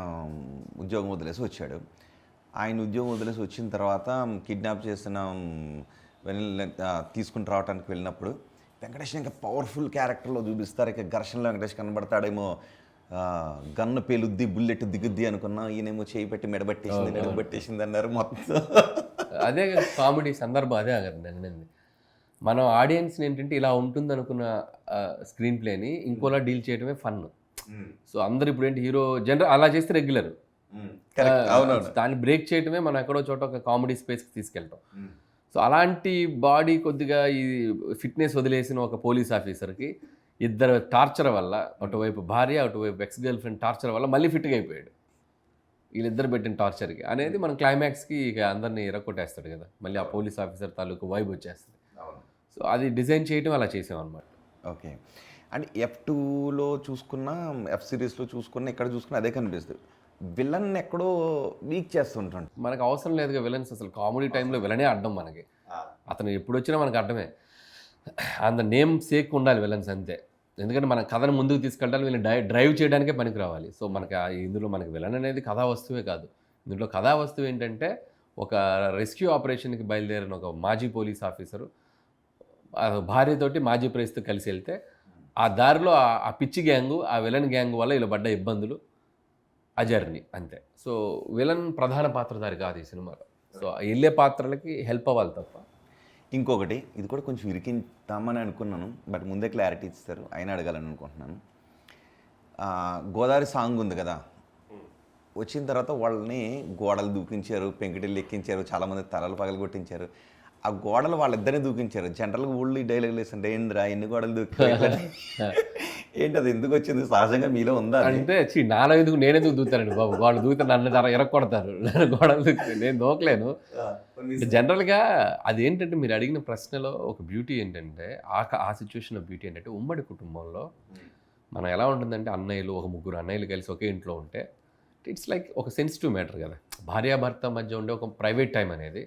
[SPEAKER 1] ఉద్యోగం వదిలేసి వచ్చాడు. ఆయన ఉద్యోగం వదిలేసి వచ్చిన తర్వాత కిడ్నాప్ చేసిన తీసుకుని రావడానికి వెళ్ళినప్పుడు వెంకటేష్ ఇంకా పవర్ఫుల్ క్యారెక్టర్లో చూపిస్తారు. ఇక ఘర్షణలో వెంకటేష్ కనబడతాడేమో గన్ను పేలుద్ది బుల్లెట్ దిగుద్ది అనుకున్నా, ఈయనేమో చేయి పెట్టి మెడబట్టేసింది నడుబట్టేసింది అన్నారు మొత్తం.
[SPEAKER 2] అదే కామెడీ సందర్భం అదే కదా నేను అనేది. మనం ఆడియన్స్ని ఏంటంటే ఇలా ఉంటుంది అనుకున్న స్క్రీన్ ప్లేని ఇంకోలా డీల్ చేయడమే ఫన్. సో అందరు ఇప్పుడు ఏంటి హీరో జనరల్ అలా చేస్తే రెగ్యులర్, దాన్ని బ్రేక్ చేయడమే మనం ఎక్కడో చోట ఒక కామెడీ స్పేస్కి తీసుకెళ్ళటం. సో అలాంటి బాడీ కొద్దిగా ఈ ఫిట్నెస్ వదిలేసిన ఒక పోలీస్ ఆఫీసర్కి ఇద్దరు టార్చర్ వల్ల, అటువైపు భార్య అటువైపు ఎక్స్ గర్ల్ ఫ్రెండ్ టార్చర్ వల్ల మళ్ళీ ఫిట్గా అయిపోయాడు వీళ్ళిద్దరు పెట్టిన టార్చర్కి అనేది మనం క్లైమాక్స్కి ఇక అందరినీ ఎరక్కొట్టేస్తాడు కదా, మళ్ళీ ఆ పోలీస్ ఆఫీసర్ తాలూకు వైబ్ వచ్చేస్తుంది. సో అది డిజైన్ చేయడం అలా చేసాం అనమాట.
[SPEAKER 1] ఓకే. అండ్ F2లో చూసుకున్నా, F సిరీస్లో చూసుకున్నా, ఎక్కడ చూసుకున్నా అదే కనిపిస్తుంది. విలన్ ఎక్కడో వీక్ చేస్తుంటాడు.
[SPEAKER 2] మనకు అవసరం లేదుగా విలన్స్, అసలు కామెడీ టైంలో విలనే అడ్డం మనకి. అతను ఎప్పుడు వచ్చినా మనకు అడ్డమే. అంత నేమ్ సేక్ ఉండాలి విలన్స్ అంతే. ఎందుకంటే మన కథను ముందుకు తీసుకెళ్ళాలి, వీళ్ళని డ్రైవ్ చేయడానికే పనికి రావాలి. సో మనకి ఇందులో మనకి విలన్ అనేది కథా వస్తువే కాదు. ఇందులో కథా వస్తువు ఏంటంటే ఒక రెస్క్యూ ఆపరేషన్కి బయలుదేరిన ఒక మాజీ పోలీస్ ఆఫీసరు భార్యతోటి మాజీ ప్రైస్తో కలిసి వెళ్తే ఆ దారిలో ఆ పిచ్చి గ్యాంగు, ఆ విలన్ గ్యాంగ్ వల్ల ఇలా పడ్డ ఇబ్బందులు, ఆ జర్నీ అంతే. సో విలన్ ప్రధాన పాత్రధారి కాదు ఈ సినిమాలో. సో వెళ్ళే పాత్రలకి హెల్ప్ అవ్వాలి తప్ప.
[SPEAKER 1] ఇంకొకటి, ఇది కూడా కొంచెం ఇరికింటామని అనుకున్నాను, బట్ ముందే క్లారిటీ ఇస్తారు, అయినా అడగాలని అనుకుంటున్నాను. గోదావరి సాంగ్ ఉంది కదా, వచ్చిన తర్వాత వాళ్ళని గోడలు దూకించారు, పెంకుటిల్లు ఎక్కించారు, చాలామంది తలలు పగలగొట్టించారు. ఆ గోడలు వాళ్ళిద్దరిని దూకించారు. జనరల్గా ఊళ్ళో ఈ డైలాగ్ వేస్తుంటే ఏంద్రా ఎన్ని గోడలు దూకి ఏంటి అది ఎందుకు వచ్చింది, సహజంగా మీలో ఉందా
[SPEAKER 2] అంటే నాలో ఎందుకు నేనెందుకు దూతానండి బాబు, వాళ్ళు దూకితే నన్ను ఎరగొడతారు, నన్ను గోడలు దూకి నేను దూకలేను. జనరల్గా అదేంటంటే మీరు అడిగిన ప్రశ్నలో ఒక బ్యూటీ ఏంటంటే ఆ సిచ్యువేషన్లో బ్యూటీ ఏంటంటే ఉమ్మడి కుటుంబంలో మనం ఎలా ఉంటుందంటే అన్నయ్యలు, ఒక ముగ్గురు అన్నయ్యలు కలిసి ఒకే ఇంట్లో ఉంటే ఇట్స్ లైక్ ఒక సెన్సిటివ్ మ్యాటర్ కదా. భార్యాభర్త మధ్య ఉండే ఒక ప్రైవేట్ టైం అనేది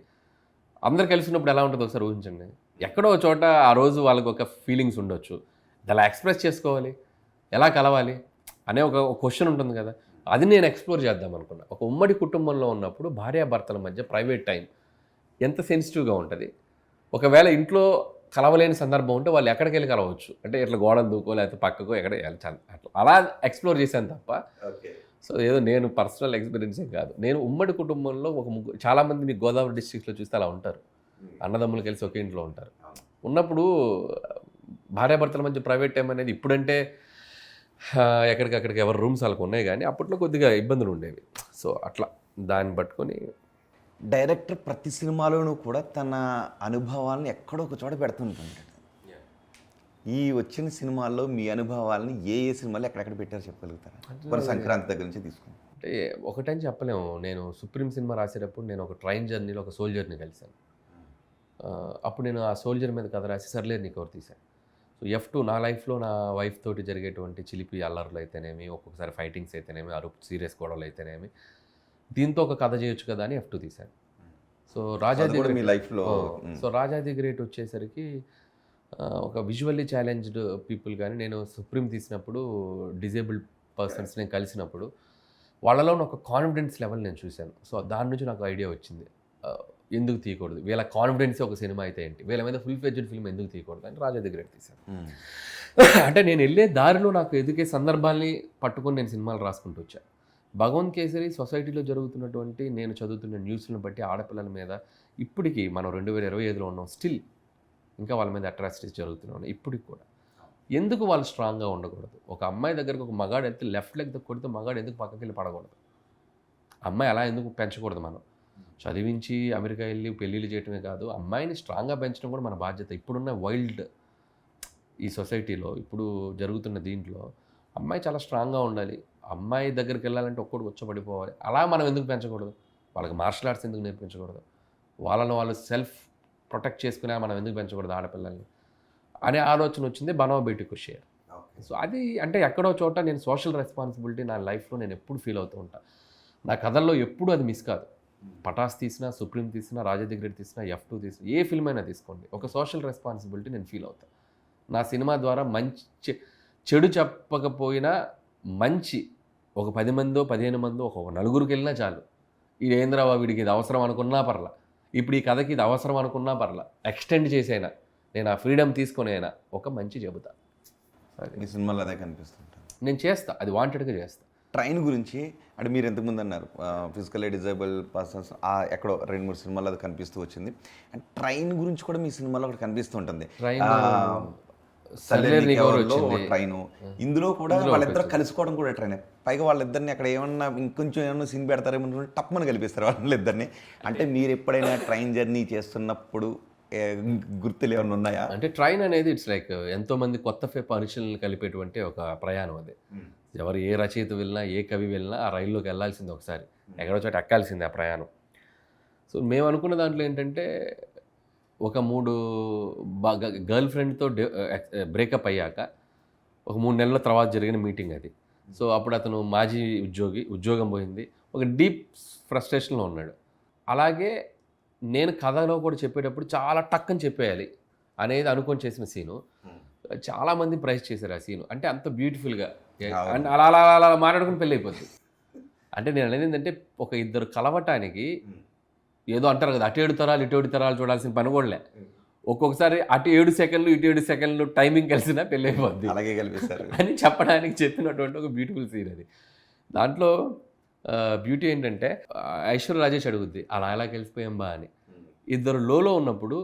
[SPEAKER 2] అందరు కలిసి ఉన్నప్పుడు ఎలా ఉంటుందో ఒకసారి ఊహించండి. ఎక్కడో చోట ఆ రోజు వాళ్ళకి ఒక ఫీలింగ్స్ ఉండొచ్చు, ఎలా ఎక్స్ప్రెస్ చేసుకోవాలి, ఎలా కలవాలి అనే ఒక క్వశ్చన్ ఉంటుంది కదా. అది నేను ఎక్స్ప్లోర్ చేద్దాం అనుకున్నా. ఒక ఉమ్మడి కుటుంబంలో ఉన్నప్పుడు భార్యాభర్తల మధ్య ప్రైవేట్ టైం ఎంత సెన్సిటివ్గా ఉంటుంది. ఒకవేళ ఇంట్లో కలవలేని సందర్భం ఉంటే వాళ్ళు ఎక్కడికి వెళ్ళి కలవచ్చు, అంటే ఇట్లా గోడలు దూకో లేకపోతే పక్కకో ఎక్కడ అట్లా అలా ఎక్స్ప్లోర్ చేశాను తప్ప. సో ఏదో నేను పర్సనల్ ఎక్స్పీరియన్సే కాదు. నేను ఉమ్మడి కుటుంబంలో ఒక ముగ్గురు, చాలామంది మీకు గోదావరి డిస్ట్రిక్ట్లో చూస్తే అలా ఉంటారు, అన్నదమ్ములు కలిసి ఒకే ఇంట్లో ఉంటారు. ఉన్నప్పుడు భార్యాభర్తల మధ్య ప్రైవేట్ టైం అనేది ఇప్పుడంటే ఎక్కడికక్కడికి ఎవరి రూమ్స్ వాళ్ళకు ఉన్నాయి, కానీ అప్పట్లో కొద్దిగా ఇబ్బందులు ఉండేవి. సో అట్లా దాన్ని పట్టుకొని
[SPEAKER 1] డైరెక్టర్ ప్రతి సినిమాలోనూ కూడా తన అనుభవాలను ఎక్కడో ఒక చోట పెడుతుంటాడు. ఈ వచ్చిన సినిమాల్లో మీ అనుభవాలని ఏ సినిమాలో ఎక్కడెక్కడ పెట్టారో చెప్పగలుగుతారా? మన సంక్రాంతి దగ్గర నుంచి తీసుకుని.
[SPEAKER 2] అంటే ఒకటని చెప్పలేము. నేను సుప్రీం సినిమా రాసేటప్పుడు నేను ఒక ట్రైన్ జర్నీలో ఒక సోల్జర్ని కలిశాను. అప్పుడు నేను ఆ సోల్జర్ మీద కథ రాసి సర్లేరు నీకు ఎవరు తీశాను. సో F2 నా లైఫ్లో నా వైఫ్ తోటి జరిగేటువంటి చిలిపి అల్లర్లు అయితేనేమి, ఒక్కొక్కసారి ఫైటింగ్స్ అయితేనేమి, సీరియస్ గొడవలు అయితేనేమి, దీంతో ఒక కథ చేయొచ్చు కదా అని F2 తీశాను. సో రాజాది
[SPEAKER 1] మీ లైఫ్లో
[SPEAKER 2] రాజాది గ్రేట్ వచ్చేసరికి ఒక విజువల్లీ ఛాలెంజ్డ్ పీపుల్, కానీ నేను సుప్రీం తీసినప్పుడు డిజేబుల్డ్ పర్సన్స్ నేను కలిసినప్పుడు వాళ్ళలో ఒక కాన్ఫిడెన్స్ లెవెల్ నేను చూశాను. సో దాని నుంచి నాకు ఐడియా వచ్చింది, ఎందుకు తీయకూడదు, వీళ్ళ కాన్ఫిడెన్స్ ఒక సినిమా అయితే ఏంటి, వీళ్ళ మీద ఫుల్ ఫ్లెడ్జ్డ్ ఫిల్మ్ ఎందుకు తీయకూడదు అని రాజాది గ్రేట్ తీశాను. అంటే నేను వెళ్ళే దారిలో నాకు ఎదుగే సందర్భాల్ని పట్టుకొని నేను సినిమాలు రాసుకుంటూ వచ్చాను. భగవంత్ కేసరి సొసైటీలో జరుగుతున్నటువంటి నేను చదువుతున్న న్యూస్లను బట్టి ఆడపిల్లల మీద ఇప్పటికీ మనం 2025లో ఉన్నాం, స్టిల్ ఇంకా వాళ్ళ మీద అట్రాసిటీస్ జరుగుతున్నాయి ఇప్పటికి కూడా. ఎందుకు వాళ్ళు స్ట్రాంగ్గా ఉండకూడదు? ఒక అమ్మాయి దగ్గరకు ఒక మగాడు వెళ్తే లెఫ్ట్ లెగ్ కొడితే మగాడు ఎందుకు పక్కకి వెళ్ళి పడకూడదు? అమ్మాయి అలా ఎందుకు పెంచకూడదు? మనం చదివించి అమెరికా వెళ్ళి పెళ్ళిళ్ళు చేయటమే కాదు, అమ్మాయిని స్ట్రాంగ్గా పెంచడం కూడా మన బాధ్యత. ఇప్పుడున్న వైల్డ్ ఈ సొసైటీలో ఇప్పుడు జరుగుతున్న దీంట్లో అమ్మాయి చాలా స్ట్రాంగ్గా ఉండాలి. అమ్మాయి దగ్గరికి వెళ్ళాలంటే ఒక్కడు వచ్చబడిపోవాలి. అలా మనం ఎందుకు పెంచకూడదు? వాళ్ళకి మార్షల్ ఆర్ట్స్ ఎందుకు నేర్పించకూడదు? వాళ్ళని వాళ్ళు సెల్ఫ్ ప్రొటెక్ట్ చేసుకునే మనం ఎందుకు పెంచకూడదు ఆడపిల్లల్ని అనే ఆలోచన వచ్చింది బనవ బేటీకు షేర్. సో అది అంటే ఎక్కడో చోట నేను సోషల్ రెస్పాన్సిబిలిటీ నా లైఫ్లో నేను ఎప్పుడు ఫీల్ అవుతూ ఉంటాను. నా కథల్లో ఎప్పుడు అది మిస్ కాదు. పటాస్ తీసినా, సుప్రీం తీసినా, రాజాది గ్రేట్ తీసినా, F2 తీసినా, ఏ ఫిల్మ్ అయినా తీసుకోండి, ఒక సోషల్ రెస్పాన్సిబిలిటీ నేను ఫీల్ అవుతాను. నా సినిమా ద్వారా మంచి చెడు చెప్పకపోయినా మంచి ఒక 10 మందో 15 మందో ఒక నలుగురికి వెళ్ళినా చాలు. ఇది ఏంద్రావా వీడికి ఇది అవసరం అనుకున్నా పర్లా, ఇప్పుడు ఈ కథకి ఇది అవసరం అనుకున్నా పర్లా, ఎక్స్టెండ్ చేసైనా నేను ఆ ఫ్రీడమ్ తీసుకొని అయినా ఒక మంచి చెబుతా.
[SPEAKER 1] ఈ సినిమాలో అదే కనిపిస్తుంటాను.
[SPEAKER 2] నేను చేస్తా, అది వాంటెడ్గా చేస్తా.
[SPEAKER 1] ట్రైన్ గురించి అంటే మీరు ఎంతకుముందు అన్నారు ఫిజికల్లీ డిజేబుల్ పర్సన్స్ ఎక్కడో 2-3 సినిమాలు అది కనిపిస్తూ వచ్చింది. అండ్ ట్రైన్ గురించి కూడా మీ సినిమాలో ఒకటి కనిపిస్తూ ఉంటుంది.
[SPEAKER 2] ట్రైన్
[SPEAKER 1] సర్లేరు నీకెవరో ట్రైను, ఇందులో కూడా వాళ్ళిద్దరు కలుసుకోవడం కూడా ట్రైన్. పైగా వాళ్ళిద్దరిని అక్కడ ఏమన్నా ఇంకొంచెం ఏమన్నా సీన్ పెడతారేమో టప్మని కలిపిస్తారు వాళ్ళిద్దరిని. అంటే మీరు ఎప్పుడైనా ట్రైన్ జర్నీ చేస్తున్నప్పుడు గుర్తులు ఏమైనా ఉన్నాయా?
[SPEAKER 2] అంటే ట్రైన్ అనేది ఇట్స్ లైక్ ఎంతోమంది కొత్త మనుషులను కలిపేటువంటి ఒక ప్రయాణం అది. ఎవరు ఏ రచయిత వెళ్ళినా ఏ కవి వెళ్ళినా ఆ రైల్లోకి వెళ్ళాల్సింది ఒకసారి, ఎక్కడో చోట ఎక్కాల్సిందే ఆ ప్రయాణం. సో మేము అనుకున్న దాంట్లో ఏంటంటే ఒక 3 గర్ల్ ఫ్రెండ్తో బ్రేకప్ అయ్యాక ఒక 3 నెలల తర్వాత జరిగిన మీటింగ్ అది. సో అప్పుడు అతను మాజీ ఉద్యోగం పోయింది, ఒక డీప్ ఫ్రస్ట్రేషన్లో ఉన్నాడు. అలాగే నేను కథలో కూడా చెప్పేటప్పుడు చాలా టక్కని చెప్పేయాలి అనేది అనుకొని చేసిన సీను. చాలామంది ప్రైజ్ చేశారు ఆ సీను. అంటే అంత బ్యూటిఫుల్గా అండ్ అలా అలా అలా మాట్లాడుకుని పెళ్ళి అయిపోతుంది. అంటే నేను అనేది ఏంటంటే ఒక ఇద్దరు కలవటానికి ఏదో అంటారు కదా, అటు 7 తరాలు ఇటు 7 తరాలు చూడాల్సిన పని కూడా ఒక్కొక్కసారి అటు 7 సెకండ్లు ఇటు 7 సెకండ్లు టైమింగ్ కలిసినా పెళ్ళి అయిపోద్ది
[SPEAKER 1] అలాగే కలిపిస్తారు
[SPEAKER 2] అని చెప్పడానికి చెప్పినటువంటి ఒక బ్యూటిఫుల్ సీన్ అది. దాంట్లో బ్యూటీ ఏంటంటే ఐశ్వర్య రాజేష్ అడుగుద్ది అలా ఎలా కలిసిపోయాం బా అని. ఇద్దరు లోలో ఉన్నప్పుడు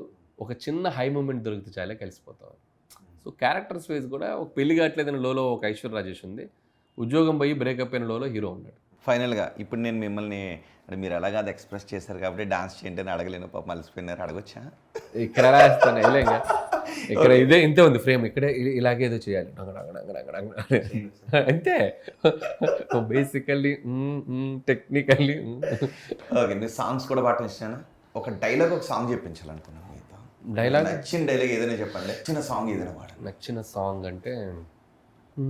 [SPEAKER 2] ఒక చిన్న హై మూమెంట్ దొరికితే చాలే కలిసిపోతాం. సో క్యారెక్టర్స్ వైజ్ కూడా ఒక పెళ్లి కావట్లేదని లోలో ఒక ఐశ్వర్య రాజేష్ ఉంది, ఉద్యోగం పోయి బ్రేకప్ అయిన లోలో హీరో ఉన్నాడు.
[SPEAKER 1] ఫైనల్గా ఇప్పుడు నేను మిమ్మల్ని అంటే మీరు ఎలాగ అది ఎక్స్ప్రెస్ చేశారు కాబట్టి డాన్స్ చేయండి అని అడగలేను, పాప మలిసిపోయినారు, అడగొచ్చా?
[SPEAKER 2] ఇక్కడ ఎలా వేస్తాను వెళ్ళేగా, ఇక్కడ ఇదే ఇంతే ఉంది ఫ్రేమ్, ఇక్కడే ఇలాగే ఏదో చేయాలి అంతే బేసికల్లీ టెక్నికల్లీ.
[SPEAKER 1] ఓకే, మీరు సాంగ్స్ కూడా పాడటం ఇచ్చాను. ఒక డైలాగ్ ఒక సాంగ్ చెప్పించాలనుకున్నాను మీతో.
[SPEAKER 2] డైలాగ్
[SPEAKER 1] నచ్చిన డైలాగ్ ఏదైనా చెప్పండి, నచ్చిన సాంగ్ ఏదైనా పాడండి.
[SPEAKER 2] నచ్చిన సాంగ్ అంటే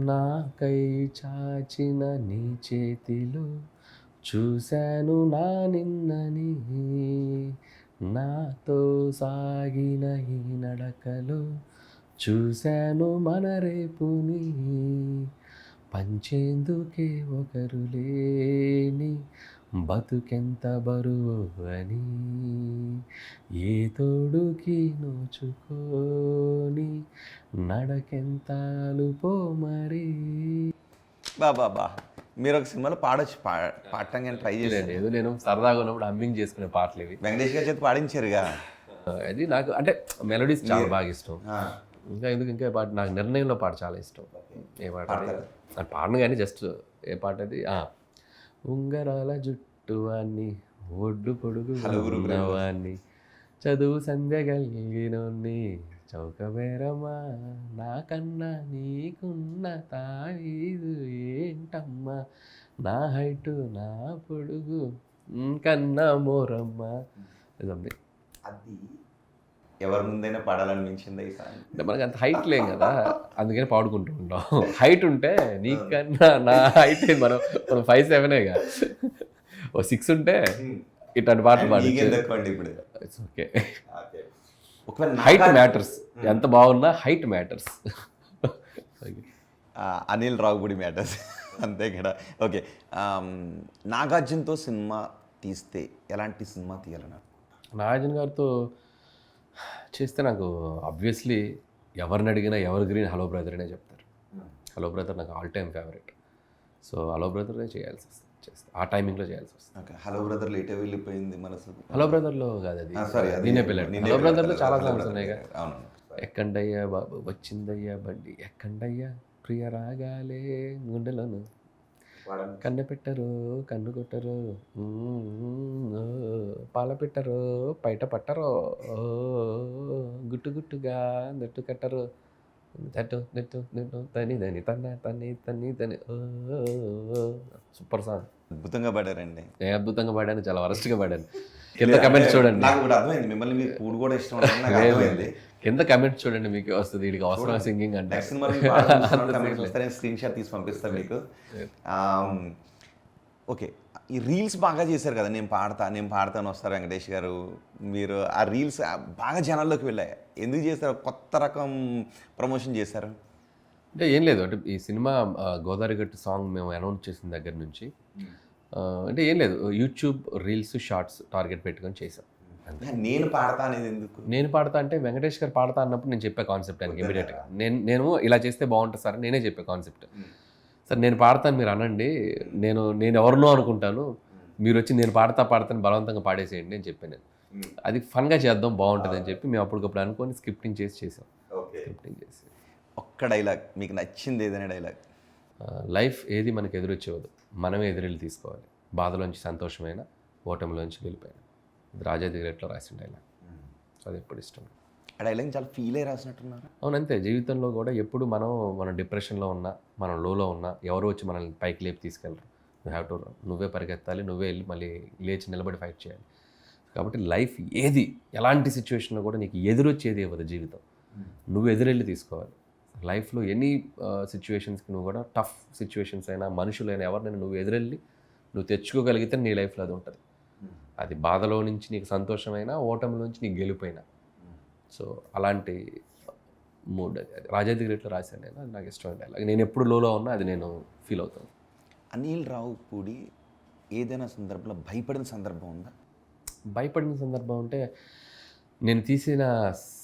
[SPEAKER 2] నాకై చాచిన నీ చేతిలో చూశాను నా నిన్నని, నాతో సాగిన ఈ నడకలో చూశాను మన రేపుని, పంచేందుకే ఒకరు లేని బతుకెంత బరువు అని, ఏ తోడుకి నోచుకోని నడకెంత అలుపో మరి.
[SPEAKER 1] బా మీరు ఒక సినిమాలో పాడొచ్చు, పాడటం కానీ ట్రై చేయండి.
[SPEAKER 2] ఏదో నేను సరదాగా ఉన్నప్పుడు హమ్మింగ్ చేసుకునే పాటలు ఇవి.
[SPEAKER 1] వెంకటేష్ గారి చేత పాడించారుగా,
[SPEAKER 2] అది నాకు అంటే మెలోడీస్ చాలా బాగా ఇష్టం. ఇంకా పాట నాకు నిర్ణయంలో పాట చాలా ఇష్టం. ఏ పాట అది పాడను కానీ జస్ట్ ఏ పాట అది, ఉంగరాల జుట్టు వాణ్ణి ఒడ్డు పొడుగు వాణ్ణి చదువు సంధ్య కలిగినోన్ని చౌకబేరమ్మా నాకన్నా నీకున్న తావీదు ఏంటమ్మా, నా హైటు నా పొడుగు కన్నా మోరమ్మ. అది
[SPEAKER 1] ఎవరి ముందైనా పాడాలనిపించింది
[SPEAKER 2] అంటే మనకు అంత హైట్ లేం కదా, అందుకని పాడుకుంటూ ఉంటాం. హైట్ ఉంటే నీకన్నా నా హైట్ మనం 5'7" ఓ 6 ఉంటే ఇట్లాంటి పాటలు పాడుకోండి. ఇప్పుడు ఇట్స్ ఓకే, హైట్ మ్యాటర్స్, ఎంత బాగున్నా height matters.
[SPEAKER 1] Anil Ravipudi matters అంతే కదా. ఓకే, నాగార్జునతో సినిమా తీస్తే ఎలాంటి సినిమా తీయాలన్నా?
[SPEAKER 2] నాగార్జున గారితో చేస్తే నాకు ఆబ్వియస్లీ ఎవరిని అడిగినా ఎవర్ గ్రీన్ హలో బ్రదర్ అనే చెప్తారు. హలో బ్రదర్ నాకు all time favourite. So hello బ్రదరే చేయాల్సి వస్తుంది, ఆ టైమింగ్లో చేయాల్సి వస్తుంది.
[SPEAKER 1] ఓకే, హలో బ్రదర్ లేట్ వెళ్ళిపోయింది మనసు.
[SPEAKER 2] హలో బ్రదర్లో కాదు అది, నేనే పిల్లడు. హలో బ్రదర్లో చాలా సాంగ్స్ ఉన్నాయి కదా. ఎక్కండయ్యా బాబు వచ్చిందయ్యా బండి, ఎక్కండయ్యా ప్రియ రాగాలే గుండెలను కన్ను పెట్టరు కన్ను కొట్టరు, పాల పెట్టరు బయట పట్టరు, గుట్టు గుట్టుగా నెట్టు కట్టరు, నెట్టు నెట్టు నెట్టు తని దని తన్న తన్ని తన్ని తని. సూపర్ సాంగ్,
[SPEAKER 1] అద్భుతంగా పాడారండి.
[SPEAKER 2] నేను అద్భుతంగా పాడాను, చాలా వరస్ట్గా పాడాను. కింద కమెంట్స్ చూడండి,
[SPEAKER 1] నాకు కూడా అర్థమైంది మిమ్మల్ని మీరు పూడు కూడా ఇష్టం అర్థమైంది.
[SPEAKER 2] కింద కమెంట్స్ చూడండి మీకు వస్తుంది, వీడికి అవసరం సింగింగ్ అంటే.
[SPEAKER 1] స్క్రీన్ షాట్ తీసి పంపిస్తాను మీకు. ఓకే, ఈ రీల్స్ బాగా చేశారు కదా, నేను పాడతాను వస్తారు వెంకటేష్ గారు. మీరు ఆ రీల్స్ బాగా జనాల్లోకి వెళ్ళాయి, ఎందుకు చేశారు? కొత్త రకం ప్రమోషన్ చేశారు
[SPEAKER 2] అంటే ఏం లేదు, అంటే ఈ సినిమా గోదావరి గట్టు సాంగ్ మేము అనౌన్స్ చేసిన దగ్గర నుంచి అంటే ఏం లేదు, యూట్యూబ్ రీల్స్ షార్ట్స్ టార్గెట్ పెట్టుకొని చేసాం.
[SPEAKER 1] నేను పాడతా అనేది ఎందుకు?
[SPEAKER 2] నేను పాడతా అంటే వెంకటేష్ గారు పాడతా అన్నప్పుడు నేను చెప్పే కాన్సెప్ట్ ఆయనకి ఇమీడియట్గా నేను ఇలా చేస్తే బాగుంటుంది సార్ నేనే చెప్పే కాన్సెప్ట్. సార్ నేను పాడతాను మీరు అనండి, నేను ఎవరినో అనుకుంటాను, మీరు వచ్చి నేను పాడతాను బలవంతంగా పాడేసేయండి అని చెప్పాను నేను. అది ఫన్గా చేద్దాం బాగుంటుంది అని చెప్పి మేము అప్పటికప్పుడు అనుకొని స్క్రిప్టింగ్ చేసాం. స్క్రిప్టింగ్ చేసి
[SPEAKER 1] ఒక్క డైలాగ్ మీకు నచ్చింది ఏదైనా డైలాగ్?
[SPEAKER 2] లైఫ్ ఏది మనకు ఎదురొచ్చేవద్దు, మనమే ఎదురెళ్ళి తీసుకోవాలి, బాధలోంచి సంతోషమైన, ఓటమిలోంచి వెళ్ళిపోయిన. ఇది రాజా ది గ్రేట్లో రాసిన డైలాగ్. సో అది ఎప్పుడు ఇష్టం.
[SPEAKER 1] ఆ డైలాగ్ చాలా ఫీల్ అయ్యి రాసినట్టున్నారు.
[SPEAKER 2] అవునంతే, జీవితంలో కూడా ఎప్పుడు మనం డిప్రెషన్లో ఉన్నా, మనం లోలో ఉన్నా, ఎవరో వచ్చి మనల్ని పైకి లేపి తీసుకెళ్ళరు. నువ్వే పరిగెత్తాలి, నువ్వే వెళ్ళి మళ్ళీ లేచి నిలబడి ఫైట్ చేయాలి. కాబట్టి లైఫ్ ఏది ఎలాంటి సిచ్యువేషన్లో కూడా నీకు ఎదురొచ్చేది ఇవ్వదు జీవితం, నువ్వు ఎదురెళ్ళి తీసుకోవాలి. లైఫ్లో ఎనీ సిచ్యువేషన్స్కి నువ్వు కూడా టఫ్ సిచ్యువేషన్స్ అయినా, మనుషులైనా, ఎవరినైనా నువ్వు ఎదురెళ్ళి నువ్వు తెచ్చుకోగలిగితే నీ లైఫ్లో అది ఉంటుంది. అది బాధలో నుంచి నీకు సంతోషమైనా, ఓటమిలో నుంచి నీకు గెలిపోయినా. సో అలాంటి మూడ్ అది రాజా ది గ్రేట్లో రాశాను నేను. అది నాకు ఇష్టమైన డైలాగ్. నేను ఎప్పుడు లోలో ఉన్నా అది నేను ఫీల్ అవుతాను.
[SPEAKER 1] అనిల్ రావిపూడి ఏదైనా సందర్భంలో భయపడిన సందర్భం ఉందా?
[SPEAKER 2] భయపడిన సందర్భం అంటే నేను తీసిన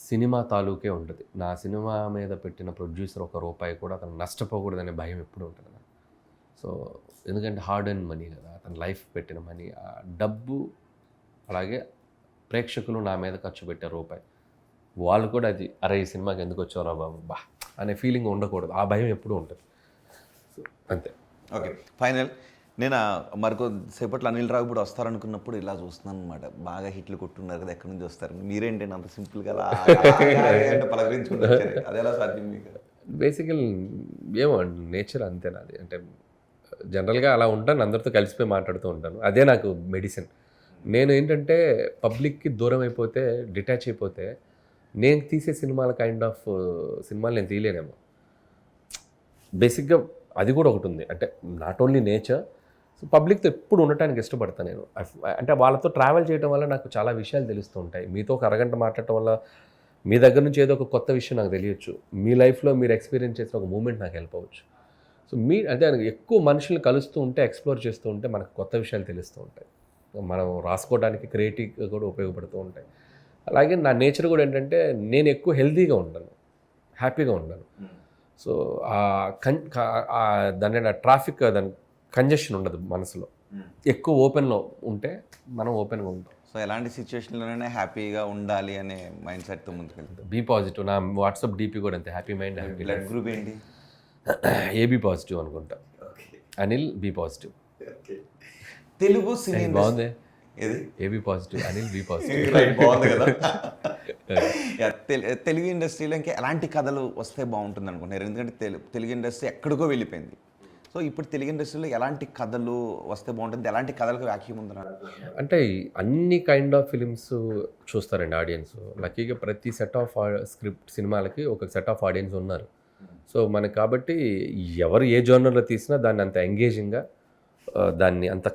[SPEAKER 2] సినిమా తాలూకే ఉంటుంది. నా సినిమా మీద పెట్టిన ప్రొడ్యూసర్ ₹1 కూడా అతను నష్టపోకూడదనే భయం ఎప్పుడు ఉంటుంది నాకు. సో ఎందుకంటే హార్డ్ అండ్ మనీ కదా, అతను లైఫ్ పెట్టిన మనీ, ఆ డబ్బు, అలాగే ప్రేక్షకులు నా మీద ఖర్చు పెట్టే ₹1 వాళ్ళు కూడా అది అరే ఈ సినిమాకి ఎందుకు వచ్చారా బాబు బా అనే ఫీలింగ్ ఉండకూడదు. ఆ భయం ఎప్పుడూ ఉంటుంది. సో అంతే.
[SPEAKER 1] Okay, final. నేను మరికొద్దిసేపట్లో అనిల్ రావిపూడి వస్తారనుకున్నప్పుడు ఇలా చూస్తున్నాను అనమాట. బాగా హిట్లు కొట్టున్నారు కదా, ఎక్కడి నుంచి వస్తారు? మీరేంటండి అంత సింపుల్గా పలకరించుకుంటారు? అది ఎలా సాధ్యం మీకు?
[SPEAKER 2] బేసికల్ ఏమో నేచర్ అంతేనా అది. అంటే జనరల్గా అలా ఉంటాను, అందరితో కలిసిపోయి మాట్లాడుతూ ఉంటాను. అదే నాకు మెడిసిన్. నేను ఏంటంటే పబ్లిక్కి దూరం అయిపోతే, డిటాచ్ అయిపోతే, నేను తీసే సినిమాల కైండ్ ఆఫ్ సినిమాలు నేను తీయలేనేమో. బేసిక్గా అది కూడా ఒకటి ఉంది. అంటే నాట్ ఓన్లీ నేచర్, సో పబ్లిక్తో ఎప్పుడు ఉండటానికి ఇష్టపడతాను నేను. అంటే వాళ్ళతో ట్రావెల్ చేయడం వల్ల నాకు చాలా విషయాలు తెలుస్తూ ఉంటాయి. మీతో ఒక అరగంట మాట్లాడటం వల్ల మీ దగ్గర నుంచి ఏదో ఒక కొత్త విషయం నాకు తెలియచ్చు. మీ లైఫ్లో మీరు ఎక్స్పీరియన్స్ చేసిన ఒక మూమెంట్ నాకు హెల్ప్ అవ్వచ్చు. సో అదే ఎక్కువ మనుషుల్ని కలుస్తూ ఉంటే, ఎక్స్ప్లోర్ చేస్తూ ఉంటే మనకు కొత్త విషయాలు తెలుస్తూ ఉంటాయి. మనం రాసుకోవడానికి క్రియేటివ్గా కూడా ఉపయోగపడుతూ ఉంటాయి. అలాగే నా నేచర్ కూడా ఏంటంటే నేను ఎక్కువ హెల్తీగా ఉంటాను, హ్యాపీగా ఉంటాను. సో దాని ట్రాఫిక్, దాని కంజెషన్ ఉండదు మనసులో. ఎక్కువ ఓపెన్లో ఉంటే మనం ఓపెన్గా ఉంటాం.
[SPEAKER 1] సో ఎలాంటి సిచ్యువేషన్లోనే హ్యాపీగా ఉండాలి అనే మైండ్ సెట్తో ముందుకెళ్తాం.
[SPEAKER 2] Be positive. నా వాట్సాప్ డీపీ కూడా అంతే, happy mind happy.
[SPEAKER 1] Blood group ఏంటి?
[SPEAKER 2] ఏబీ పాజిటివ్ అనుకుంటా. Anil be positive.
[SPEAKER 1] Telugu cine
[SPEAKER 2] బాగుంది.
[SPEAKER 1] ఏది?
[SPEAKER 2] AB positive, Anil be positive.
[SPEAKER 1] బాగుంది కదా. తెలుగు ఇండస్ట్రీలో ఇంకా ఎలాంటి కథలు వస్తే బాగుంటుంది అనుకుంటున్నారు? ఎందుకంటే తెలుగు ఇండస్ట్రీ ఎక్కడికో వెళ్ళిపోయింది. సో ఇప్పుడు తెలుగు ఇండస్ట్రీలో ఎలాంటి కథలు వస్తే బాగుంటుంది? ఎలాంటి కథలకు వ్యాఖ్యం ఉందన్నారు?
[SPEAKER 2] అంటే అన్ని కైండ్ ఆఫ్ ఫిలిమ్స్ చూస్తారండి ఆడియన్స్. లక్కీగా ప్రతి సెట్ ఆఫ్ స్క్రిప్ట్ సినిమాలకి ఒక సెట్ ఆఫ్ ఆడియన్స్ ఉన్నారు. సో మనకి కాబట్టి ఎవరు ఏ జోనర్లో తీసినా దాన్ని అంత ఎంగేజింగ్గా, దాన్ని అంత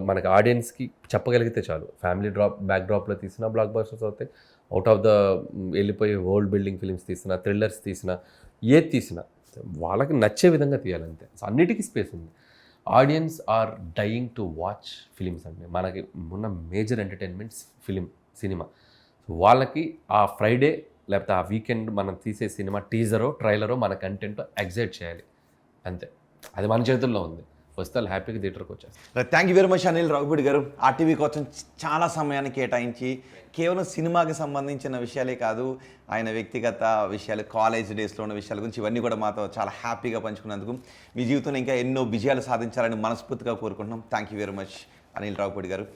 [SPEAKER 2] మనకి ఆడియన్స్కి చెప్పగలిగితే చాలు. ఫ్యామిలీ బ్యాక్ డ్రాప్లో తీసినా బ్లాక్ బస్టర్స్ అవుతాయి. అవుట్ ఆఫ్ ద వెళ్ళిపోయి వరల్డ్ బిల్డింగ్ ఫిలిమ్స్ తీసినా, థ్రిల్లర్స్ తీసినా, ఏది తీసినా వాళ్ళకి నచ్చే విధంగా తీయాలంతే. సో అన్నిటికీ స్పేస్ ఉంది. Audience are dying to watch films అండి. మనకి ఉన్న మేజర్ ఎంటర్టైన్మెంట్స్ సినిమా. వాళ్ళకి ఆ ఫ్రైడే లేకపోతే ఆ వీకెండ్ మనం తీసే సినిమా టీజరో ట్రైలరో మన కంటెంట్ ఎగ్జైట్ చేయాలి అంతే. అది మన చేతుల్లో ఉంది. వస్తే వాళ్ళు హ్యాపీగా థియేటర్కి వచ్చేస్తారు.
[SPEAKER 1] Thank you very much Anil Ravipudi గారు. ఆర్టీవీ కోసం చాలా సమయాన్ని కేటాయించి కేవలం సినిమాకి సంబంధించిన విషయాలే కాదు, ఆయన వ్యక్తిగత విషయాలు, కాలేజ్ డేస్లో ఉన్న విషయాల గురించి ఇవన్నీ కూడా మాతో చాలా హ్యాపీగా పంచుకున్నందుకు, మీ జీవితంలో ఇంకా ఎన్నో విజయాలు సాధించాలని మనస్ఫూర్తిగా కోరుకుంటున్నాం. Thank you very much Anil Ravipudi గారు.